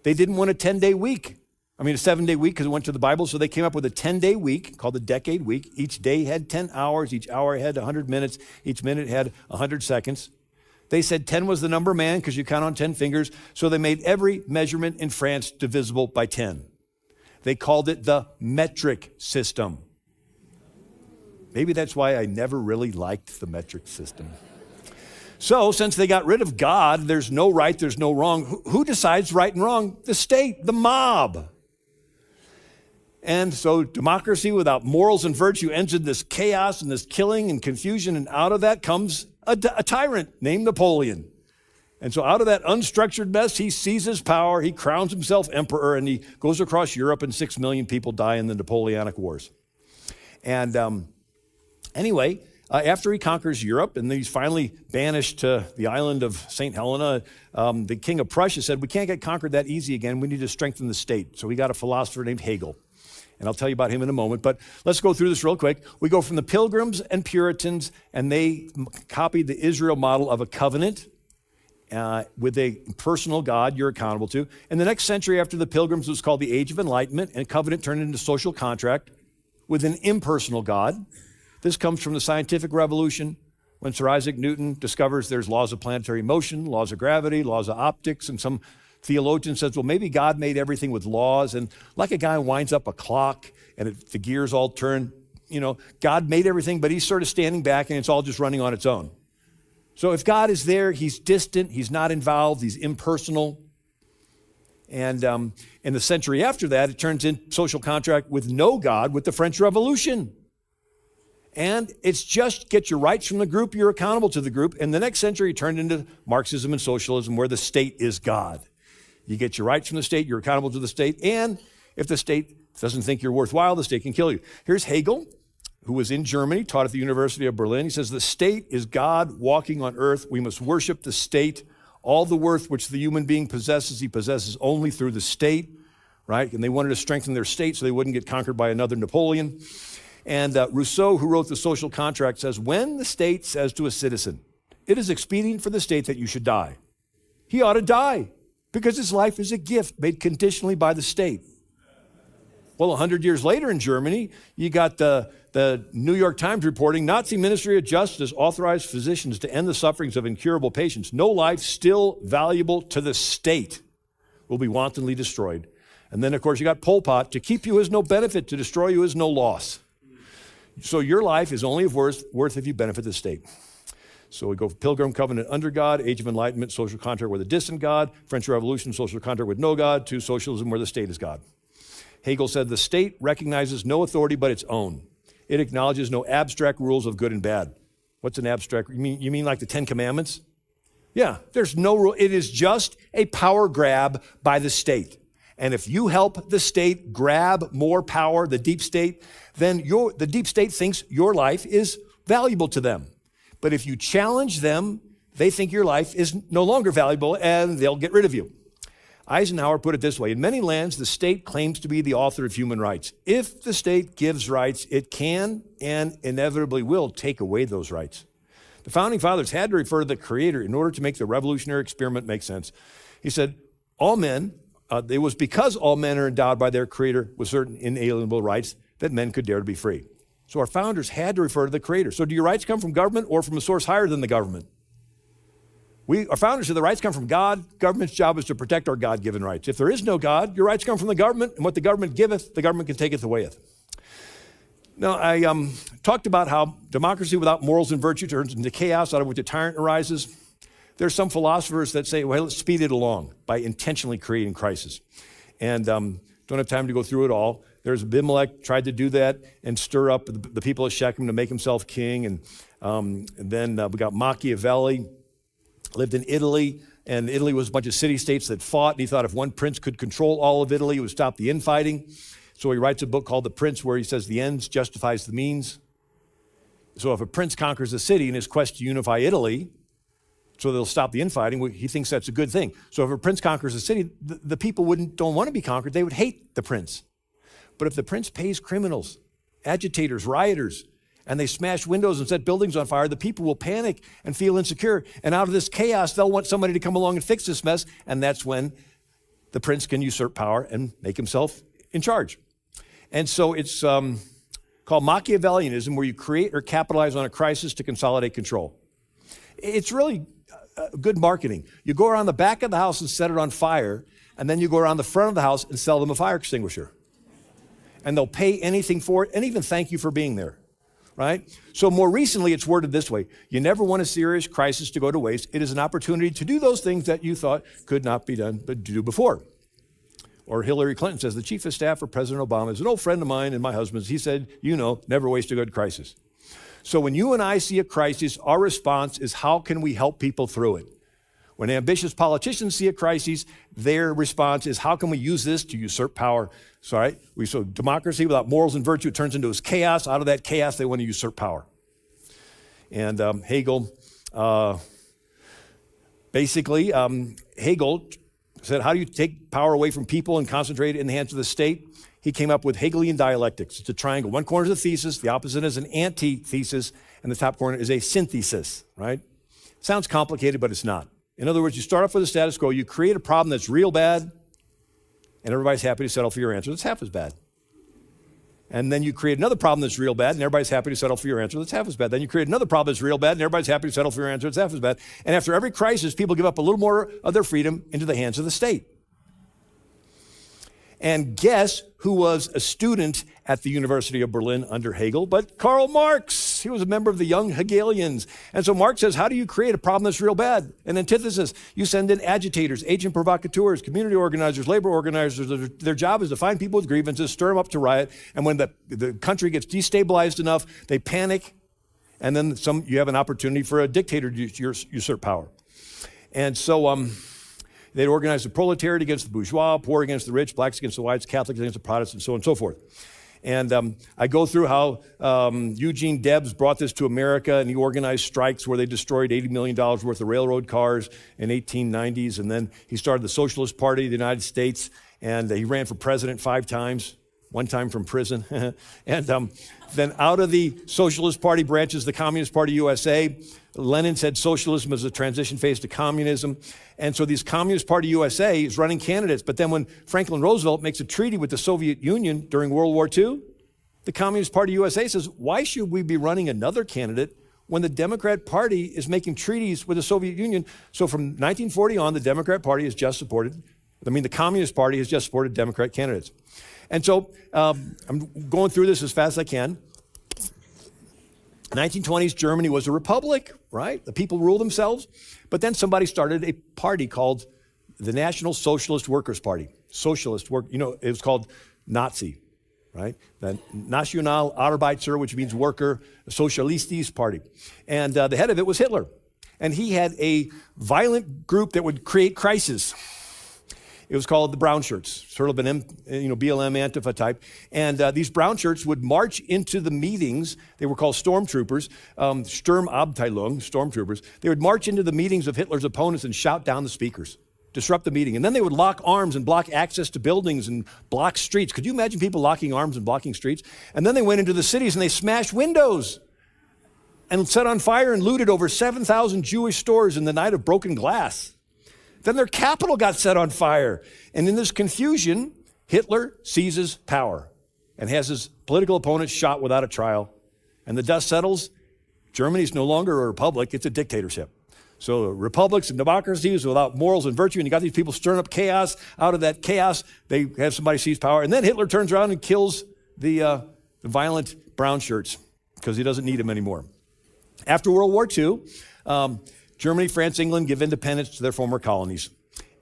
They didn't want a 10-day week. A 7-day week, because it went to the Bible, so they came up with a 10-day week called the decade week. Each day had 10 hours, each hour had 100 minutes, each minute had 100 seconds. They said 10 was the number of man, because you count on 10 fingers, so they made every measurement in France divisible by 10. They called it the metric system. Maybe that's why I never really liked the metric system. So since they got rid of God, there's no right, there's no wrong. Who decides right and wrong? The state, the mob. And so democracy without morals and virtue ends in this chaos and this killing and confusion, and out of that comes a tyrant named Napoleon. And so out of that unstructured mess, he seizes power, he crowns himself emperor, and he goes across Europe, and 6 million people die in the Napoleonic Wars. And anyway, after he conquers Europe, and he's finally banished to the island of St. Helena, the king of Prussia said, we can't get conquered that easy again, we need to strengthen the state. So he got a philosopher named Hegel. And I'll tell you about him in a moment, but let's go through this real quick. We go from the Pilgrims and Puritans, and they copied the Israel model of a covenant, with a personal God you're accountable to. In the next century after the Pilgrims, it was called the Age of Enlightenment, and covenant turned into social contract with an impersonal God. This comes from the scientific revolution, when Sir Isaac Newton discovers there's laws of planetary motion, laws of gravity, laws of optics, and some theologian says, well, maybe God made everything with laws, and like a guy winds up a clock and the gears all turn, God made everything, but he's sort of standing back and it's all just running on its own. So if God is there, he's distant, he's not involved, he's impersonal. And in the century after that, it turns into social contract with no God with the French Revolution. And it's just get your rights from the group, you're accountable to the group. And the next century it turned into Marxism and socialism, where the state is God. You get your rights from the state, you're accountable to the state, and if the state doesn't think you're worthwhile, the state can kill you. Here's Hegel, who was in Germany, taught at the University of Berlin. He says, the state is God walking on earth. We must worship the state. All the worth which the human being possesses, he possesses only through the state, right? And they wanted to strengthen their state so they wouldn't get conquered by another Napoleon. And Rousseau, who wrote The Social Contract, says, when the state says to a citizen, it is expedient for the state that you should die, he ought to die because his life is a gift made conditionally by the state. Well, 100 years later in Germany, you got the New York Times reporting, Nazi Ministry of Justice authorized physicians to end the sufferings of incurable patients. No life still valuable to the state will be wantonly destroyed. And then, of course, you got Pol Pot, to keep you is no benefit, to destroy you is no loss. So your life is only of worth if you benefit the state. So we go Pilgrim Covenant under God, Age of Enlightenment, social contract with a distant God, French Revolution, social contract with no God, to socialism where the state is God. Hegel said the state recognizes no authority but its own. It acknowledges no abstract rules of good and bad. What's an abstract? You mean like the Ten Commandments? Yeah, there's no rule. It is just a power grab by the state. And if you help the state grab more power, the deep state, then the deep state thinks your life is valuable to them. But if you challenge them, they think your life is no longer valuable and they'll get rid of you. Eisenhower put it this way, in many lands, the state claims to be the author of human rights. If the state gives rights, it can and inevitably will take away those rights. The founding fathers had to refer to the Creator in order to make the revolutionary experiment make sense. He said, all men, it was because all men are endowed by their Creator with certain inalienable rights that men could dare to be free. So our founders had to refer to the Creator. So do your rights come from government or from a source higher than the government? Our founders said the rights come from God. Government's job is to protect our God-given rights. If there is no God, your rights come from the government, and what the government giveth, the government can taketh awayeth. Now, I talked about how democracy without morals and virtue turns into chaos out of which a tyrant arises. There are some philosophers that say, well, let's speed it along by intentionally creating crisis. And don't have time to go through it all. There's Abimelech tried to do that and stir up the people of Shechem to make himself king. And then we got Machiavelli, lived in Italy, and Italy was a bunch of city-states that fought, and he thought if one prince could control all of Italy, it would stop the infighting. So he writes a book called The Prince, where he says the ends justifies the means. So if a prince conquers a city in his quest to unify Italy, so they'll stop the infighting, he thinks that's a good thing. So if a prince conquers a city, the people don't want to be conquered, they would hate the prince. But if the prince pays criminals, agitators, rioters, and they smash windows and set buildings on fire, the people will panic and feel insecure. And out of this chaos, they'll want somebody to come along and fix this mess. And that's when the prince can usurp power and make himself in charge. And so it's called Machiavellianism, where you create or capitalize on a crisis to consolidate control. It's really good marketing. You go around the back of the house and set it on fire, and then you go around the front of the house and sell them a fire extinguisher. And they'll pay anything for it and even thank you for being there. Right? So more recently, it's worded this way. You never want a serious crisis to go to waste. It is an opportunity to do those things that you thought could not be done, but do before. Or Hillary Clinton says, the chief of staff for President Obama is an old friend of mine and my husband's. He said, never waste a good crisis. So when you and I see a crisis, our response is, how can we help people through it? When ambitious politicians see a crisis, their response is, how can we use this to usurp power? So democracy without morals and virtue turns into chaos. Out of that chaos, they want to usurp power. And Hegel, Hegel said, how do you take power away from people and concentrate it in the hands of the state? He came up with Hegelian Dialectics. It's a triangle. One corner is a thesis, the opposite is an antithesis, and the top corner is a synthesis, right? Sounds complicated, but it's not. In other words, you start off with a status quo, you create a problem that's real bad, and everybody's happy to settle for your answer that's half as bad. And then you create another problem that's real bad, and everybody's happy to settle for your answer that's half as bad. Then you create another problem that's real bad, and everybody's happy to settle for your answer that's half as bad. And after every crisis, people give up a little more of their freedom into the hands of the state. And guess who was a student at the University of Berlin under Hegel? But Karl Marx. He was a member of the young Hegelians. And so Marx says, how do you create a problem that's real bad? An antithesis. You send in agitators, agent provocateurs, community organizers, labor organizers. Their job is to find people with grievances, stir them up to riot. And when the country gets destabilized enough, they panic. And then you have an opportunity for a dictator to usurp power. And so they'd organize the proletariat against the bourgeois, poor against the rich, blacks against the whites, Catholics against the Protestants, so on and so forth. And I go through how Eugene Debs brought this to America, and he organized strikes where they destroyed $80 million worth of railroad cars in 1890s. And then he started the Socialist Party of the United States, and he ran for president 5 times, 1 time from prison. And then out of the Socialist Party branches the Communist Party USA. Lenin said socialism is a transition phase to communism. And so these Communist Party USA is running candidates. But then when Franklin Roosevelt makes a treaty with the Soviet Union during World War II, the Communist Party USA says, why should we be running another candidate when the Democrat Party is making treaties with the Soviet Union? So from 1940 on, the Democrat Party has just supported, the Communist Party has just supported Democrat candidates. And so I'm going through this as fast as I can. 1920s Germany was a republic, right? The people ruled themselves. But then somebody started a party called the National Socialist Workers' Party. It was called Nazi, right? The National Arbeiter, which means worker, Sozialistisches Party. And the head of it was Hitler. And he had a violent group that would create crisis. It was called the Brownshirts, sort of an BLM Antifa type. And these Brownshirts would march into the meetings. They were called stormtroopers, Sturmabteilung, stormtroopers. They would march into the meetings of Hitler's opponents and shout down the speakers, disrupt the meeting. And then they would lock arms and block access to buildings and block streets. Could you imagine people locking arms and blocking streets? And then they went into the cities and they smashed windows and set on fire and looted over 7,000 Jewish stores in the night of broken glass. Then their capital got set on fire. And in this confusion, Hitler seizes power and has his political opponents shot without a trial. And the dust settles. Germany's no longer a republic, it's a dictatorship. So republics and democracies without morals and virtue, and you got these people stirring up chaos. Out of that chaos, they have somebody seize power. And then Hitler turns around and kills the violent Brownshirts because he doesn't need them anymore. After World War II, Germany, France, England give independence to their former colonies.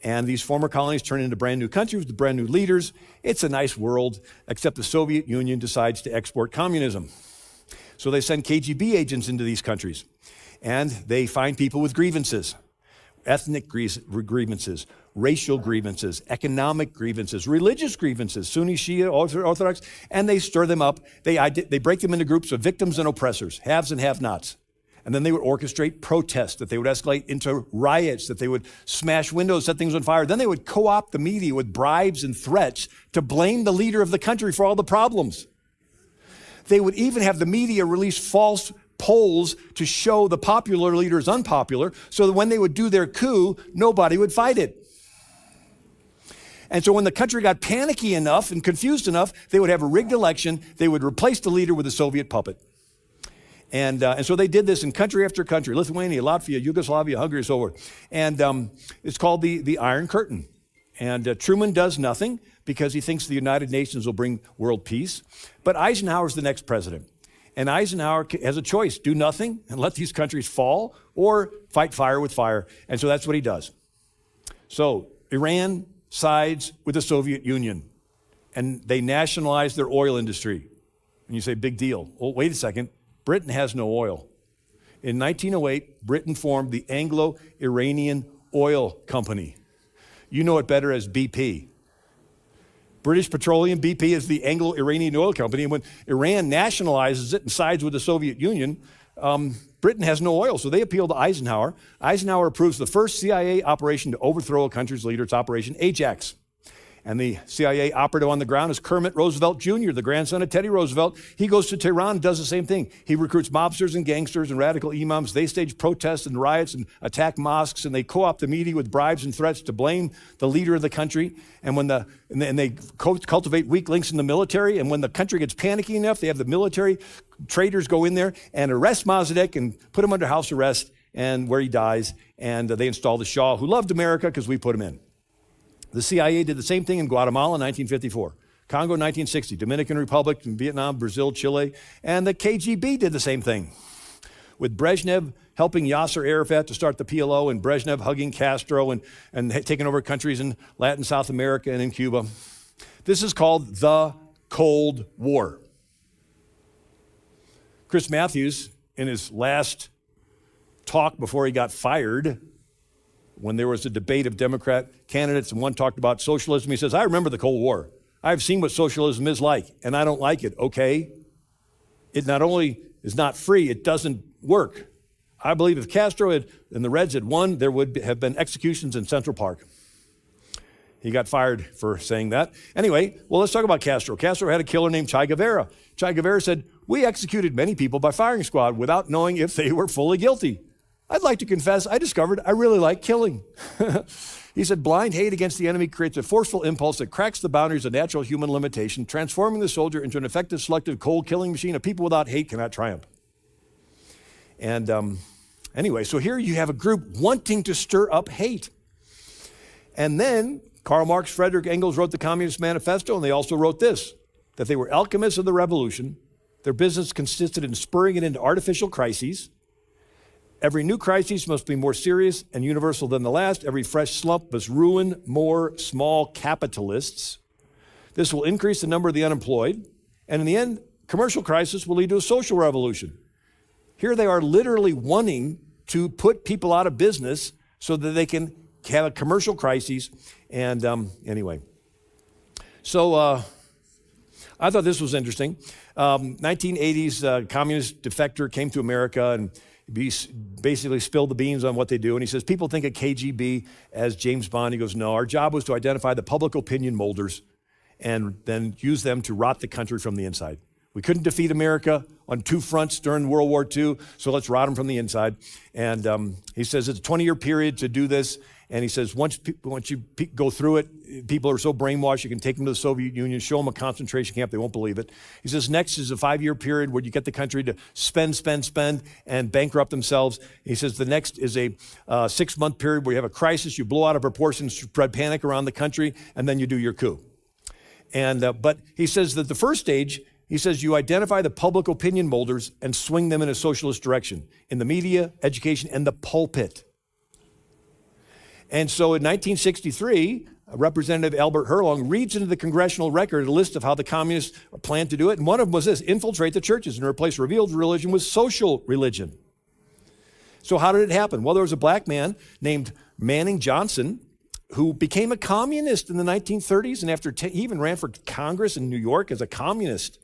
And these former colonies turn into brand new countries with brand new leaders. It's a nice world, except the Soviet Union decides to export communism. So they send KGB agents into these countries. And they find people with grievances, ethnic grievances, racial grievances, economic grievances, religious grievances, Sunni, Shia, Orthodox, and they stir them up. They break them into groups of victims and oppressors, haves and have-nots. And then they would orchestrate protests, that they would escalate into riots, that they would smash windows, set things on fire. Then they would co-opt the media with bribes and threats to blame the leader of the country for all the problems. They would even have the media release false polls to show the popular leader is unpopular, so that when they would do their coup, nobody would fight it. And so when the country got panicky enough and confused enough, they would have a rigged election. They would replace the leader with a Soviet puppet. And so they did this in country after country, Lithuania, Latvia, Yugoslavia, Hungary, so forth. And it's called the Iron Curtain. And Truman does nothing because he thinks the United Nations will bring world peace. But Eisenhower's the next president. And Eisenhower has a choice, do nothing and let these countries fall, or fight fire with fire. And so that's what he does. So Iran sides with the Soviet Union, and they nationalize their oil industry. And you say, big deal. Well, wait a second. Britain has no oil. In 1908, Britain formed the Anglo-Iranian Oil Company. You know it better as BP. British Petroleum, BP, is the Anglo-Iranian Oil Company. And when Iran nationalizes it and sides with the Soviet Union, Britain has no oil. So they appeal to Eisenhower. Eisenhower approves the first CIA operation to overthrow a country's leader. It's Operation Ajax. And the CIA operative on the ground is Kermit Roosevelt Jr., the grandson of Teddy Roosevelt. He goes to Tehran and does the same thing. He recruits mobsters and gangsters and radical imams. They stage protests and riots and attack mosques, and they co-opt the media with bribes and threats to blame the leader of the country. And they cultivate weak links in the military. And when the country gets panicky enough, they have the military traitors go in there and arrest Mossadegh and put him under house arrest, and where he dies. And they install the Shah, who loved America because we put him in. The CIA did the same thing in Guatemala in 1954. Congo 1960, Dominican Republic, Vietnam, Brazil, Chile, and the KGB did the same thing. With Brezhnev helping Yasser Arafat to start the PLO and Brezhnev hugging Castro and taking over countries in Latin South America and in Cuba. This is called the Cold War. Chris Matthews, in his last talk before he got fired, when there was a debate of Democrat candidates and one talked about socialism, he says, I remember the Cold War. I've seen what socialism is like, and I don't like it, okay? It not only is not free, it doesn't work. I believe if Castro and the Reds had won, there would have been executions in Central Park. He got fired for saying that. Anyway, well, let's talk about Castro. Castro had a killer named Che Guevara. Che Guevara said, we executed many people by firing squad without knowing if they were fully guilty. I'd like to confess, I discovered I really like killing. He said, blind hate against the enemy creates a forceful impulse that cracks the boundaries of natural human limitation, transforming the soldier into an effective, selective, cold killing machine. A people without hate cannot triumph. And anyway, so here you have a group wanting to stir up hate. And then Karl Marx, Frederick Engels wrote the Communist Manifesto, and they also wrote this, that they were alchemists of the revolution. Their business consisted in spurring it into artificial crises. Every new crisis must be more serious and universal than the last. Every fresh slump must ruin more small capitalists. This will increase the number of the unemployed. And in the end, commercial crisis will lead to a social revolution. Here they are literally wanting to put people out of business so that they can have a commercial crisis. And anyway, so I thought this was interesting. 1980s communist defector came to America and basically spilled the beans on what they do. And he says, people think of KGB as James Bond. He goes, no, our job was to identify the public opinion molders and then use them to rot the country from the inside. We couldn't defeat America on two fronts during World War II, so let's rot them from the inside. And he says it's a 20-year period to do this. And he says once you go through it, people are so brainwashed, you can take them to the Soviet Union, show them a concentration camp, they won't believe it. He says next is a 5-year period where you get the country to spend, and bankrupt themselves. He says the next is a 6-month period where you have a crisis, you blow out of proportion, spread panic around the country, and then you do your coup. And but he says that the first stage, he says you identify the public opinion molders and swing them in a socialist direction in the media, education, and the pulpit. And so in 1963, Representative Albert Herlong reads into the congressional record a list of how the communists planned to do it. And one of them was this: infiltrate the churches and replace revealed religion with social religion. So how did it happen? Well, there was a black man named Manning Johnson who became a communist in the 1930s. And after he even ran for Congress in New York as a communist.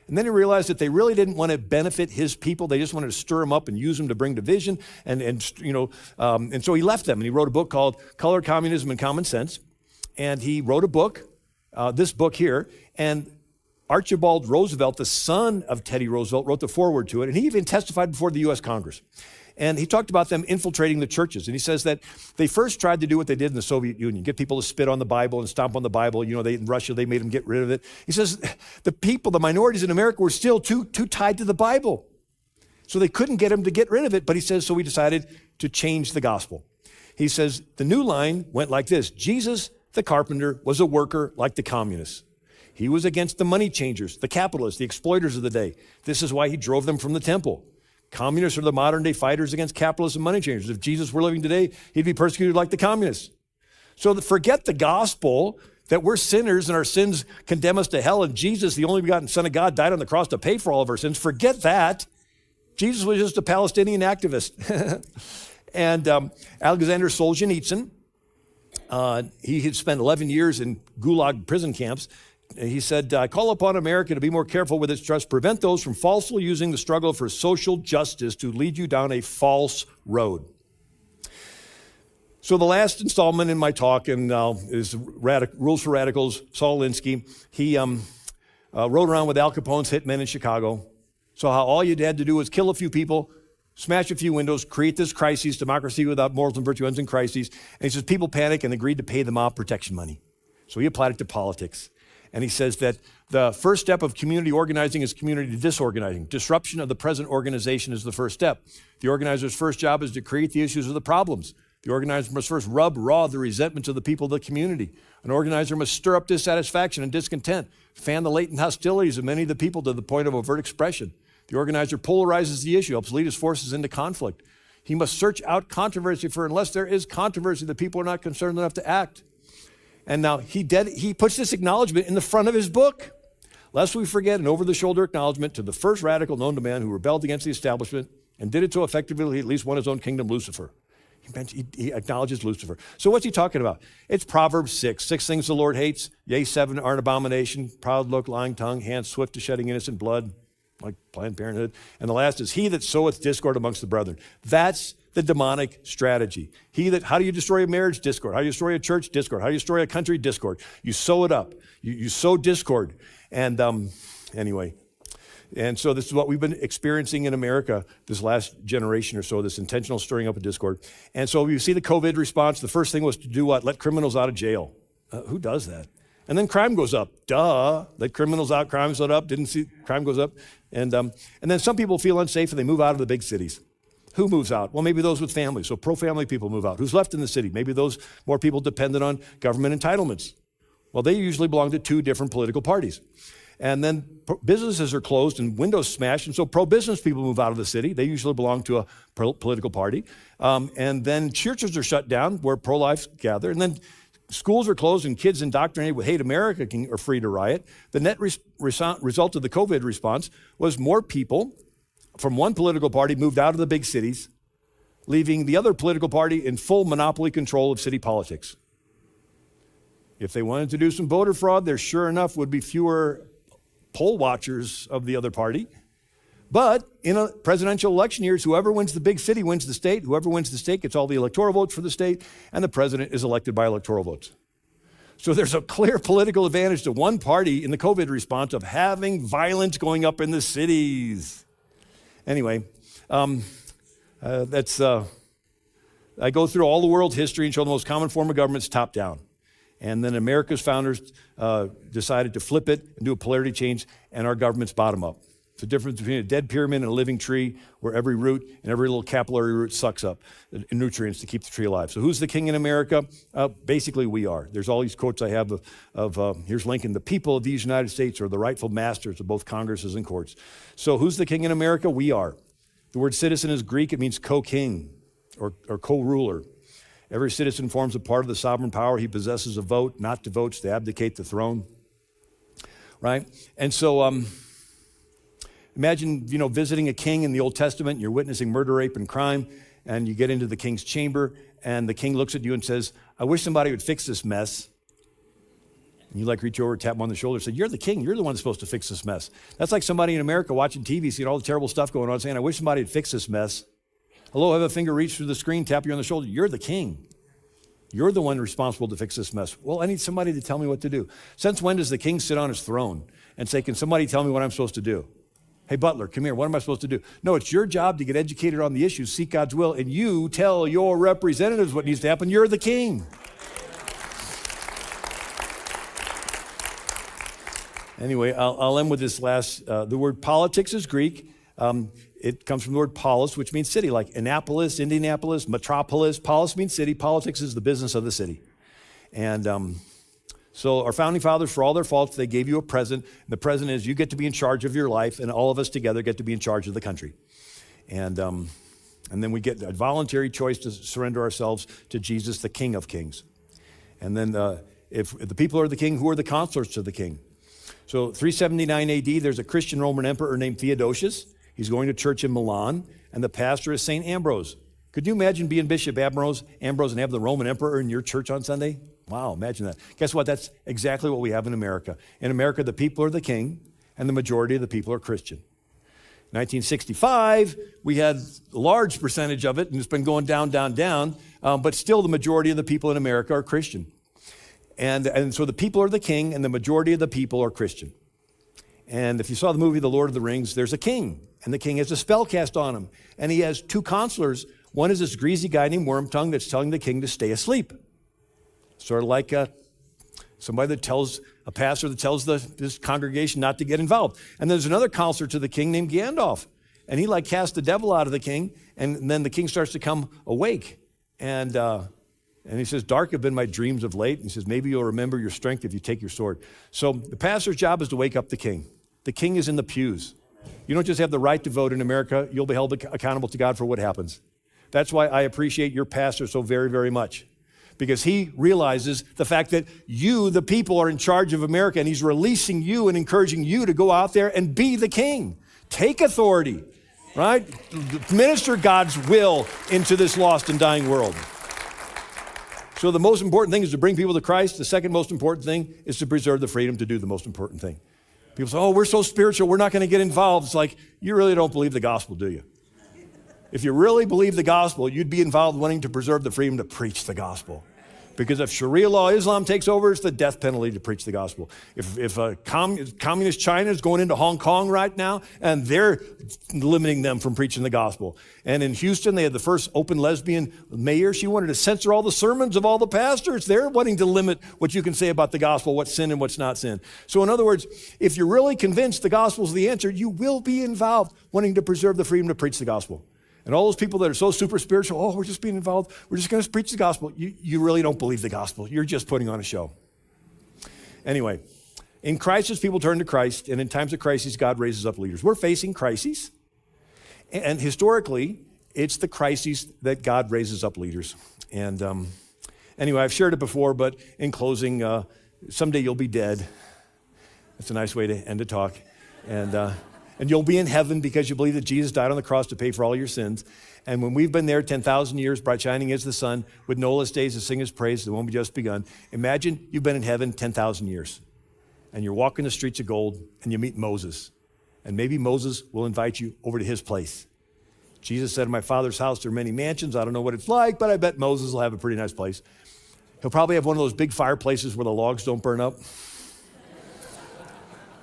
And then he realized that they really didn't want to benefit his people. They just wanted to stir them up and use them to bring division. And so he left them. And he wrote a book called Color, Communism, and Common Sense. And he wrote a book, this book here. And Archibald Roosevelt, the son of Teddy Roosevelt, wrote the foreword to it. And he even testified before the U.S. Congress. And he talked about them infiltrating the churches. And he says that they first tried to do what they did in the Soviet Union, get people to spit on the Bible and stomp on the Bible. You know, in Russia, they made them get rid of it. He says the minorities in America were still too tied to the Bible. So they couldn't get them to get rid of it. But he says, so we decided to change the gospel. He says the new line went like this: Jesus, the carpenter, was a worker like the communists. He was against the money changers, the capitalists, the exploiters of the day. This is why he drove them from the temple. Communists are the modern day fighters against capitalists and money changers. If Jesus were living today, he'd be persecuted like the communists. So forget the gospel that we're sinners and our sins condemn us to hell, and Jesus, the only begotten Son of God, died on the cross to pay for all of our sins. Forget that. Jesus was just a Palestinian activist. And Alexander Solzhenitsyn, he had spent 11 years in Gulag prison camps. He said, I call upon America to be more careful with its trust, prevent those from falsely using the struggle for social justice to lead you down a false road. So the last installment in my talk is Rules for Radicals, Saul Alinsky. He rode around with Al Capone's hitmen in Chicago. So how all you had to do was kill a few people, smash a few windows, create this crisis, democracy without morals and virtue ends in crises. And he says people panic and agreed to pay the mob protection money. So he applied it to politics. And he says that the first step of community organizing is community disorganizing. Disruption of the present organization is the first step. The organizer's first job is to create the issues or the problems. The organizer must first rub raw the resentments of the people of the community. An organizer must stir up dissatisfaction and discontent, fan the latent hostilities of many of the people to the point of overt expression. The organizer polarizes the issue, helps lead his forces into conflict. He must search out controversy, for unless there is controversy, the people are not concerned enough to act. And now he puts this acknowledgement in the front of his book. Lest we forget an over-the-shoulder acknowledgement to the first radical known to man who rebelled against the establishment and did it so effectively he at least won his own kingdom, Lucifer. He acknowledges Lucifer. So what's he talking about? It's Proverbs 6. 6 things the Lord hates. Yea, 7 are an abomination. Proud look, lying tongue, hands swift to shedding innocent blood, like Planned Parenthood. And the last is he that soweth discord amongst the brethren. That's the demonic strategy. How do you destroy a marriage? Discord. How do you destroy a church? Discord. How do you destroy a country? Discord. You sow it up. You sow discord. And anyway, and so this is what we've been experiencing in America this last generation or so, this intentional stirring up of discord. And so you see the COVID response, the first thing was to do what? Let criminals out of jail. Who does that? And then crime goes up. Duh. Let criminals out, crime's let up. Didn't see crime goes up. And then some people feel unsafe and they move out of the big cities. Who moves out? Well, maybe those with families. So pro-family people move out. Who's left in the city? Maybe those more people dependent on government entitlements. Well, they usually belong to 2 different political parties. And then businesses are closed and windows smashed, and so pro-business people move out of the city. They usually belong to a political party. And then churches are shut down where pro-life gather. And then schools are closed and kids indoctrinated with hate America are free to riot. The net result of the COVID response was more people from one political party moved out of the big cities, leaving the other political party in full monopoly control of city politics. If they wanted to do some voter fraud, there sure enough would be fewer poll watchers of the other party. But in a presidential election years, whoever wins the big city wins the state. Whoever wins the state gets all the electoral votes for the state, and the president is elected by electoral votes. So there's a clear political advantage to one party in the COVID response of having violence going up in the cities. Anyway, I go through all the world's history and show the most common form of government is top-down. And then America's founders decided to flip it and do a polarity change, and our government's bottom-up. It's the difference between a dead pyramid and a living tree where every root and every little capillary root sucks up nutrients to keep the tree alive. So who's the king in America? Basically, we are. There's all these quotes I have of here's Lincoln, the people of these United States are the rightful masters of both Congresses and courts. So who's the king in America? We are. The word citizen is Greek. It means co-king or co-ruler. Every citizen forms a part of the sovereign power. He possesses a vote, not to votes to abdicate the throne, right? And so imagine, visiting a king in the Old Testament, and you're witnessing murder, rape, and crime, and you get into the king's chamber, and the king looks at you and says, I wish somebody would fix this mess. And you reach over, tap him on the shoulder, and say, you're the king. You're the one that's supposed to fix this mess. That's like somebody in America watching TV, seeing all the terrible stuff going on, saying, I wish somebody would fix this mess. Hello, have a finger reach through the screen, tap you on the shoulder. You're the king. You're the one responsible to fix this mess. Well, I need somebody to tell me what to do. Since when does the king sit on his throne and say, can somebody tell me what I'm supposed to do? Hey, butler, come here. What am I supposed to do? No, it's your job to get educated on the issues, seek God's will, and you tell your representatives what needs to happen. You're the king. Anyway, I'll end with this last. The word politics is Greek. It comes from the word polis, which means city, like Annapolis, Indianapolis, metropolis. Polis means city. Politics is the business of the city. And so our founding fathers, for all their faults, they gave you a present. And the present is you get to be in charge of your life, and all of us together get to be in charge of the country. And then we get a voluntary choice to surrender ourselves to Jesus, the King of Kings. And then if the people are the king, who are the counselors to the king? So 379 AD, there's a Christian Roman emperor named Theodosius. He's going to church in Milan, and the pastor is St. Ambrose. Could you imagine being Bishop Ambrose and have the Roman emperor in your church on Sunday? Wow, imagine that. Guess what? That's exactly what we have in America. In America, the people are the king, and the majority of the people are Christian. 1965, we had a large percentage of it, and it's been going down, but still the majority of the people in America are Christian. And so the people are the king, and the majority of the people are Christian. And if you saw the movie The Lord of the Rings, there's a king, and the king has a spell cast on him, and he has 2 counselors. One is this greasy guy named Wormtongue that's telling the king to stay asleep. Sort of like somebody that tells, a pastor that tells this congregation not to get involved. And there's another counselor to the king named Gandalf, and he casts the devil out of the king, and then the king starts to come awake. And he says, dark have been my dreams of late. And he says, maybe you'll remember your strength if you take your sword. So the pastor's job is to wake up the king. The king is in the pews. You don't just have the right to vote in America. You'll be held accountable to God for what happens. That's why I appreciate your pastor so very, very much. Because he realizes the fact that you, the people, are in charge of America, and he's releasing you and encouraging you to go out there and be the king. Take authority, right? Minister God's will into this lost and dying world. So the most important thing is to bring people to Christ. The second most important thing is to preserve the freedom to do the most important thing. People say, oh, we're so spiritual, we're not going to get involved. It's like, you really don't believe the gospel, do you? If you really believe the gospel, you'd be involved wanting to preserve the freedom to preach the gospel. Because if Sharia law Islam takes over, it's the death penalty to preach the gospel. If communist China is going into Hong Kong right now, and they're limiting them from preaching the gospel. And in Houston, they had the first open lesbian mayor. She wanted to censor all the sermons of all the pastors. They're wanting to limit what you can say about the gospel, what's sin and what's not sin. So in other words, if you're really convinced the gospel is the answer, you will be involved wanting to preserve the freedom to preach the gospel. And all those people that are so super spiritual, oh, we're just being involved, we're just going to preach the gospel. You really don't believe the gospel. You're just putting on a show. Anyway, in crisis, people turn to Christ, and in times of crisis, God raises up leaders. We're facing crises, and historically, it's the crises that God raises up leaders. And anyway, I've shared it before, but in closing, someday you'll be dead. That's a nice way to end a talk. And you'll be in heaven because you believe that Jesus died on the cross to pay for all your sins. And when we've been there 10,000 years, bright shining as the sun, with no less days to sing his praise, the one we just begun. Imagine you've been in heaven 10,000 years. And you're walking the streets of gold, and you meet Moses. And maybe Moses will invite you over to his place. Jesus said, in my Father's house there are many mansions. I don't know what it's like, but I bet Moses will have a pretty nice place. He'll probably have one of those big fireplaces where the logs don't burn up.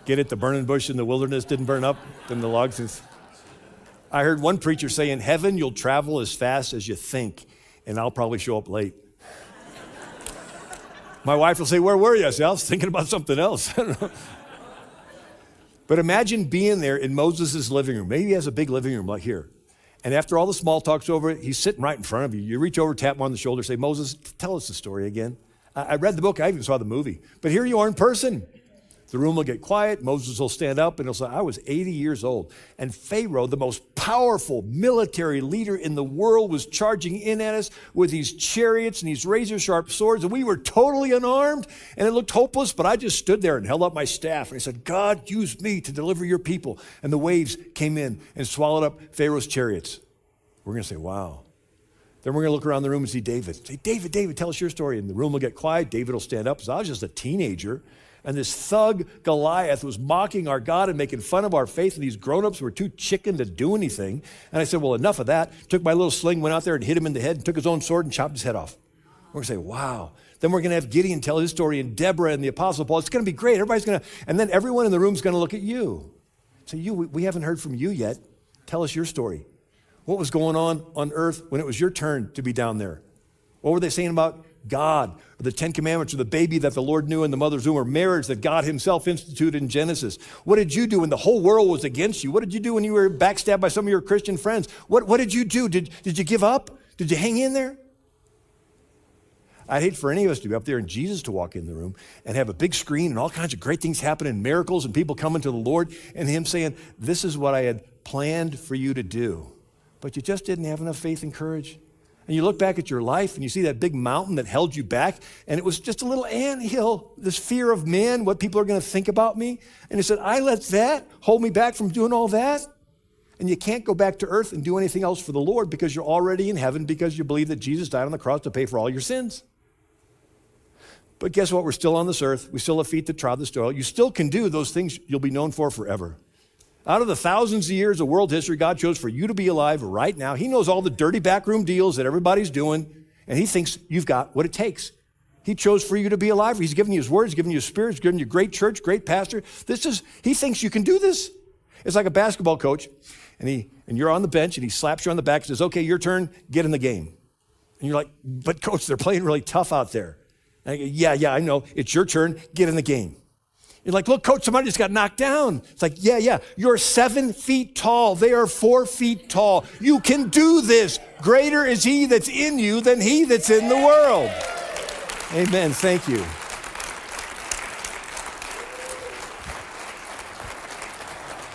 Get it? The burning bush in the wilderness didn't burn up, then the logs. I heard one preacher say, in heaven, you'll travel as fast as you think, and I'll probably show up late. My wife will say, where were you? I say, I was thinking about something else. I don't know. But imagine being there in Moses' living room. Maybe he has a big living room like here. And after all the small talk's over, he's sitting right in front of you. You reach over, tap him on the shoulder, say, Moses, tell us the story again. I read the book, I even saw the movie. But here you are in person. The room will get quiet. Moses will stand up and he'll say, I was 80 years old. And Pharaoh, the most powerful military leader in the world, was charging in at us with these chariots and these razor-sharp swords. And we were totally unarmed and it looked hopeless, but I just stood there and held up my staff. And I said, God, use me to deliver your people. And the waves came in and swallowed up Pharaoh's chariots. We're going to say, wow. Then we're going to look around the room and see David. Say, David, tell us your story. And the room will get quiet. David will stand up and say, I was just a teenager. And this thug Goliath was mocking our God and making fun of our faith, and these grown-ups were too chicken to do anything. And I said, well, enough of that. Took my little sling, went out there and hit him in the head, and took his own sword and chopped his head off. We're going to say, wow. Then we're going to have Gideon tell his story, and Deborah and the Apostle Paul. It's going to be great. Everybody's going to, and then everyone in the room is going to look at you. Say, we haven't heard from you yet. Tell us your story. What was going on earth when it was your turn to be down there? What were they saying about God, or the 10 Commandments, or the baby that the Lord knew in the mother's womb, or marriage that God himself instituted in Genesis? What did you do when the whole world was against you? What did you do when you were backstabbed by some of your Christian friends? What did you do? Did you give up? Did you hang in there? I'd hate for any of us to be up there and Jesus to walk in the room and have a big screen and all kinds of great things happening, miracles and people coming to the Lord, and him saying, this is what I had planned for you to do, but you just didn't have enough faith and courage. And you look back at your life and you see that big mountain that held you back, and it was just a little anthill, this fear of man, what people are going to think about me. And he said, I let that hold me back from doing all that. And you can't go back to earth and do anything else for the Lord because you're already in heaven because you believe that Jesus died on the cross to pay for all your sins. But guess what? We're still on this earth. We still have feet that trod the soil. You still can do those things you'll be known for forever. Out of the thousands of years of world history, God chose for you to be alive right now. He knows all the dirty backroom deals that everybody's doing, and he thinks you've got what it takes. He chose for you to be alive. He's given you his word, he's given you his spirit, he's given you a great church, great pastor. He thinks you can do this. It's like a basketball coach, and you're on the bench, and he slaps you on the back and says, okay, your turn, get in the game. And you're like, but coach, they're playing really tough out there. And I go, yeah, I know. It's your turn, get in the game. You're like, look, coach, somebody just got knocked down. It's like, yeah, you're 7 feet tall. They are 4 feet tall. You can do this. Greater is he that's in you than he that's in the world. Amen. Thank you.